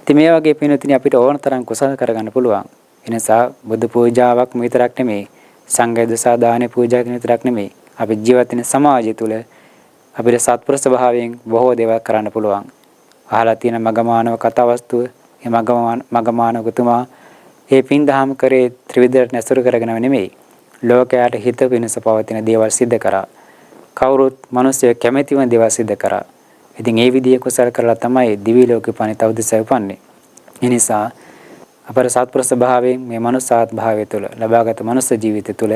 ඉතින් මේ වගේ පින්වතුනි අපිට ඕන තරම් කුසල කරගන්න පුළුවන්. එනිසා බුදු පූජාවක් විතරක් නෙමෙයි, සංඝ දසා දාන පූජා කියන විතරක් නෙමෙයි. අපි ජීවත් වෙන සමාජය තුළ අපිට සත්පුරුෂ භාවයෙන් බොහෝ දේවල් කරන්න පුළුවන්. අහලා තියෙන මගමානව කතාවස්තුව, මේ මගමානවතුමා ඒ පින් දහම් කරේ ත්‍රිවිධ නැසුරු කරගෙනව නෙමෙයි. ලෝකයට හිත වෙනස පවතින දේවල් සිද්ධ කරා. කවුරුත් මිනිස්සු කැමැතිව දේවල් සිද්ධ කරා. ඉතින් ඒ විදිහේ කුසල කරලා තමයි දිවි ලෝකෙ පණි තවදසෙ උපන්නේ. ඒ නිසා අපර සත්පුරුෂ භාවයෙන් මේ මනුස්සාත් භාවය තුළ ලබාගත් මනුස්ස ජීවිතය තුළ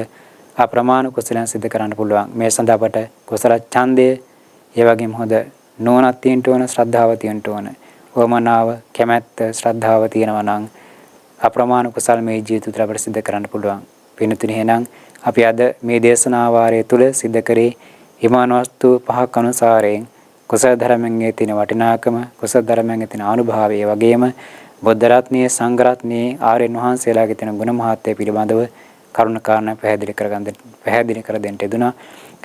අප්‍රමාණ කුසලයන් සිද්ධ කරන්න පුළුවන්. මේ සඳහා අපට කුසල ඡන්දය, ඒ වගේම හොඳ නුවණක් තියෙන්න ඕන, ශ්‍රද්ධාව තියෙන්න ඕන. වමනාව, කැමැත්ත, ශ්‍රද්ධාව තියෙනවා නම් අප්‍රමාණ කුසල මේ ජීවිතය තුළ අපට සිද්ධ කරන්න පුළුවන්. පින්තුනි එහෙනම් අපි අද මේ දේශනා වාරයේ තුල සිද්ධ කරේ හිමාන වස්තු පහක් අනුසාරයෙන් කුසල ධර්මයන්ගේ තියෙන වටිනාකම, කුසල ධර්මයන්ගේ තියෙන අනුභවය, ඒ වගේම බුද්ධ රත්නයේ, සංඝ රත්නයේ, ආර්යයන් වහන්සේලාගේ තියෙන ගුණ මහත්ය පිළිබඳව කරුණ කාරණා පැහැදිලි කර දෙන්න යෙදුණා.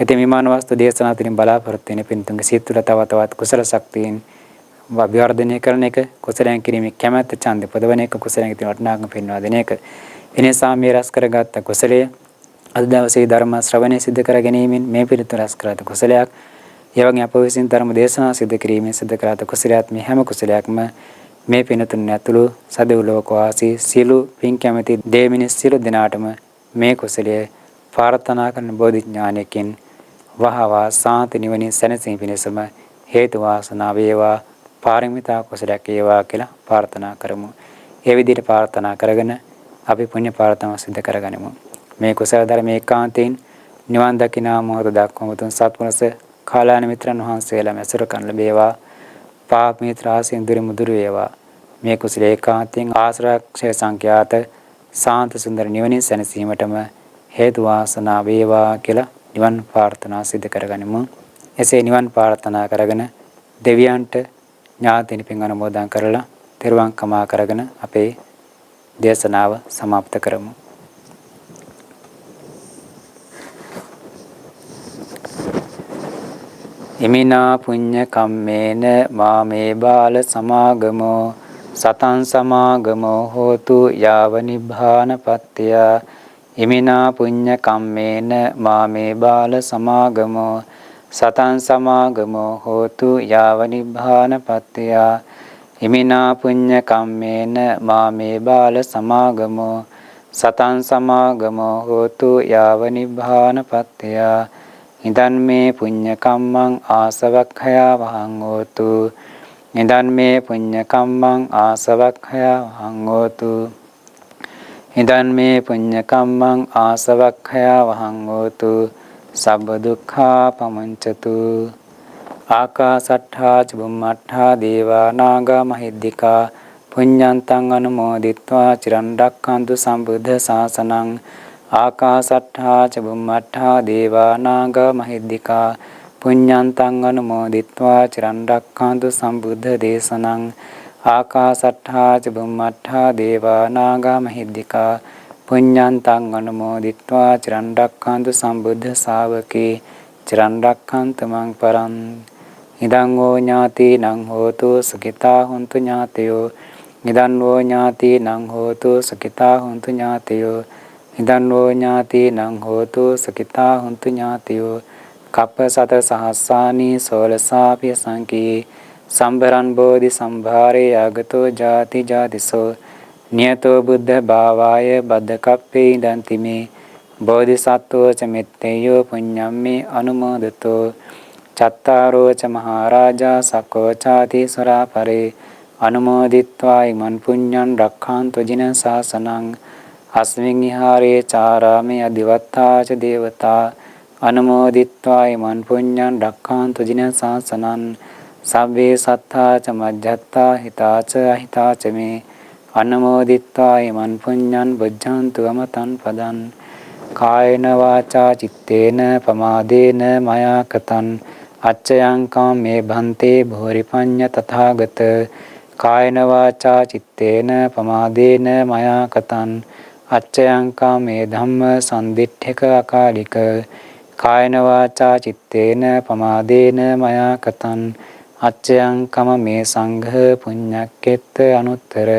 ඉතින් හිමාන වස්තු දේශනා තුළින් බලාපොරොත්තු වෙන පින්තුන්ගේ සිත් තුළ තවත් කුසල ශක්තියින් අභිවර්ධනය කරන එක, කුසලයන් කිරීමේ කැමැත්ත ඡන්ද පොදවන එක, කුසලයන් තියෙන වටිනාකම පෙන්වා දෙන එක. එනිසා මේ රැස් කරගත් කුසලයේ අද දවසේ ධර්ම ශ්‍රවණය සිද්ධ කර ගැනීමෙන් මේ පිළිතුර රැස් කරගත් කුසලයක්, ඒ වගේ අප විසින් ධර්ම දේශනා සිද්ධ කිරීමෙන් සිද්ධ කරගත් කුසලයක්, මේ හැම කුසලයක්ම මේ පිනතුන් ඇතුළු සදෙව් ලෝක වාසී සියලු පින් කැමැති දෙවිමිනිස් සියලු දෙනාටම මේ කුසලයේ ප්‍රාර්ථනා කරන බෝධි ඥානයකින් වහවා සාන්ති නිවනින් සැනසීම පිණිසම හේතු වාසනා වේවා, පාරමිතා කුසලයක් වේවා කියලා ප්‍රාර්ථනා කරමු. ඒ විදිහට ප්‍රාර්ථනා කරගෙන අපි පුණ්‍ය ප්‍රාර්ථනා සිද්ධ කරගනිමු. මේ කුසල ධර්ම ඒකාන්තයෙන් නිවන් දකිනා මොහොත දක්වා මුතුන් සත්පුරුෂ කාලාන මිත්‍රන් වහන්සේලා මෙසර කන් ලැබේවා. පාප මිත්‍රාසෙන් දුරු මුදුරු වේවා. මේ කුසල ඒකාන්තයෙන් ආශ්‍රාක්ෂය සංඛ්‍යාත සාන්ත සුන්දර නිවනින් සැනසීමටම හේතු වාසනා වේවා කියලා නිවන් ප්‍රාර්ථනා සිද්ධ කරගනිමු. එසේ නිවන් ප්‍රාර්ථනා කරගෙන දෙවියන්ට ඥාතින් පින් අනුමෝදන් කරලා තෙරුවන් කමා කරගෙන අපේ දේශනාව සමාප්ත කරමු. ඉමිනා පුඤ්ඤ කම්මේන මාමේ බාල සමාගමෝ සතං සමාගමෝ හෝතු යාව නිබ්බානපත්තිය. ඉමිනා පුඤ්ඤ කම්මේන මාමේ බාල සමාගමෝ සතං සමාගමෝ හෝතු යාව නිබ්බානපත්තිය. ඉමිනා පුඤ්ඤ කම්මේන මාමේ බාල සමාගමෝ සතං සමාගමෝ හෝතු යාව නිබ්බානපත්තිය. ඉදන් මේ පුඤ්ඤ කම්මං ආසවක්ඛයා වහං හෝතු. ඉදන් මේ පුඤ්ඤ කම්මං ආසවක්ඛයා වහං හෝතු. ඉදන් මේ පුඤ්ඤ කම්මං ආසවක්ඛයා වහං හෝතු. සබ්බ දුක්ඛා පමුංචතු. ආකාසට්ඨා ච බුම්මට්ඨා දේවා නාග මහිද්దికා පුඤ්ඤන්තං අනුමෝදිත්වා චිරන් රක්ඛන්තු සම්බුද්ධ ශාසනං. ආකාසට්ඨා ච බුම්මට්ඨා දේවා නාග මහිද්దికා පුඤ්ඤන්තං අනුමෝදිත්වා චිරන් රක්ඛන්තු සම්බුද්ධ දේශනං. ආකාසට්ඨා ච බුම්මට්ඨා දේවා නාග මහිද්దికා පුඤ්ඤන්තං අනුමෝදිත්වා චිරන් රක්ඛන්තු සම්බුද්ධ ශාවකේ චිරන් රක්ඛන්තු මං පරං. ඉදං වූ ඥාතිනං හෝතු සුඛිතා හොන්තු ඥාතයෝ. ඉදං වූ ඥාතිනං හෝතු සුඛිතා හොන්තු ඥාතයෝ. ඉදං වූ ඥාතිනං හෝතු සුඛිතා හොන්තු ඥාතයෝ. කප්ප සත සහස්සානි සෝලසාපිය සංකී සම්බරං බෝධි සම්භාරේ ආගතෝ ජාති ජාතිසෝ නියතෝ බුද්ධ භාවාය බද්දකප්පේ ඉදන්ති මේ බෝධිසත්වෝ ච මෙත්තේයෝ පුඤ්ඤම්මේ අනුමෝදතෝ. චත්තාරෝ ච මහරජා සක්කෝ ചാති සුරාපරේ අනුමෝදිත්වා ඉමන් පුඤ්ඤං රක්ඛන්තු ජින සාසනං. අස්මින් විහාරේ චාරාමේ අදිවත්තා ච දේවතා අනුමෝදිත්වා ඉමන් පුඤ්ඤං රක්ඛන්තු ජින සාසනං. සබ්බේ සත්තා ච මජ්ජත්තා හිතා ච අහිතා ච මේ අනුමෝදිත්වා ඉමන් පුඤ්ඤං බුද්ධන්තු අමතං පදං. කායේන වාචා චිත්තේන පමාදේන මයා කතං අච්චයං කාමේ භන්තේ භෝරිපඤ්ඤ තථාගත. කායේන වාචා චිත්තේන පමාදේන මයා කතං අච්චයං කාමේ ධම්ම සම්දිට්ඨික අකාලික. කායේන වාචා චිත්තේන පමාදේන මයා කතං අච්චයං කම මේ සංඝ පුඤ්ඤක්කෙත්ත අනුත්තර.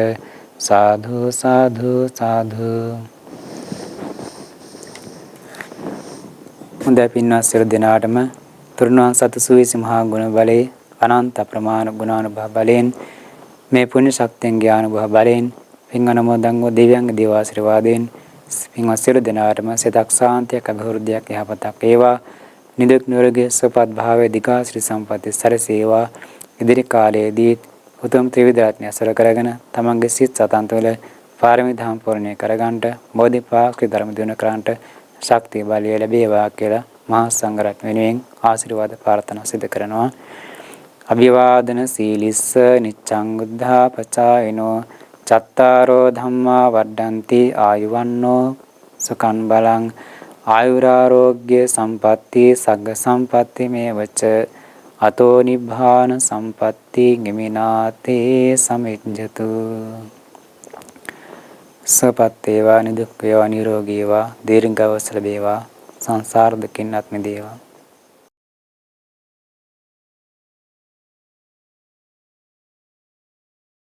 සාධු සාධු සාධු. හොඳයි පින්වත් සියලු දෙනාටම තුරුණන් සතු සුවිසි මහා ගුණ බලේ අනන්ත ප්‍රමාණ ගුණානුභව බලෙන් මේ පුණ්‍ය ශක්තියන්ගේ අනුභව බලෙන් පින් අනුමෝදන් වූ දෙවියන්ගේ දේව ආශිර්වාදයෙන් පින්වත් සියලු දෙනාටම සිතක් සාන්තියක් අභිවෘද්ධියක් යහපතක් වේවා. නිදුක් නිරෝගී සුවපත් භාවයේ දිගාශ්‍රී සම්පatti සැරසේවා. ඉදිරි කාලයේදී උතුම් ත්‍රිවිධ රත්නය අසුර කරගෙන තමන්ගේ සිත් සතන් තුළ පාරමී ධම් පූර්ණය කරගන්නට බෝධිපාක්ෂික ධර්ම දිනු කරන්නට ශක්තිය බලය ලැබේවා කියලා මහා සංඝරත්න වෙනුවෙන් ආශිර්වාද ප්‍රාර්ථනා සිදු කරනවා. අභිවාදන සීලිස්ස නිච්ඡං උද්ධාපචායනෝ චත්තාරෝ ධම්මා වඩ්ඩಂತಿ ආයුවන්නෝ සුඛං බලං ආයුරාෝග්‍ය සම්පatti සග්ග සම්පatti මේවච අතෝ නිබ්බාන සම්පatti ගිමිනාතේ සමිජ්ජතු. සපත් වේවා නිදුක් වේවා නිරෝගී වේවා දීර්ඝායුෂ ලැබේවා සංසාර දුකින් අත් මිදේවා.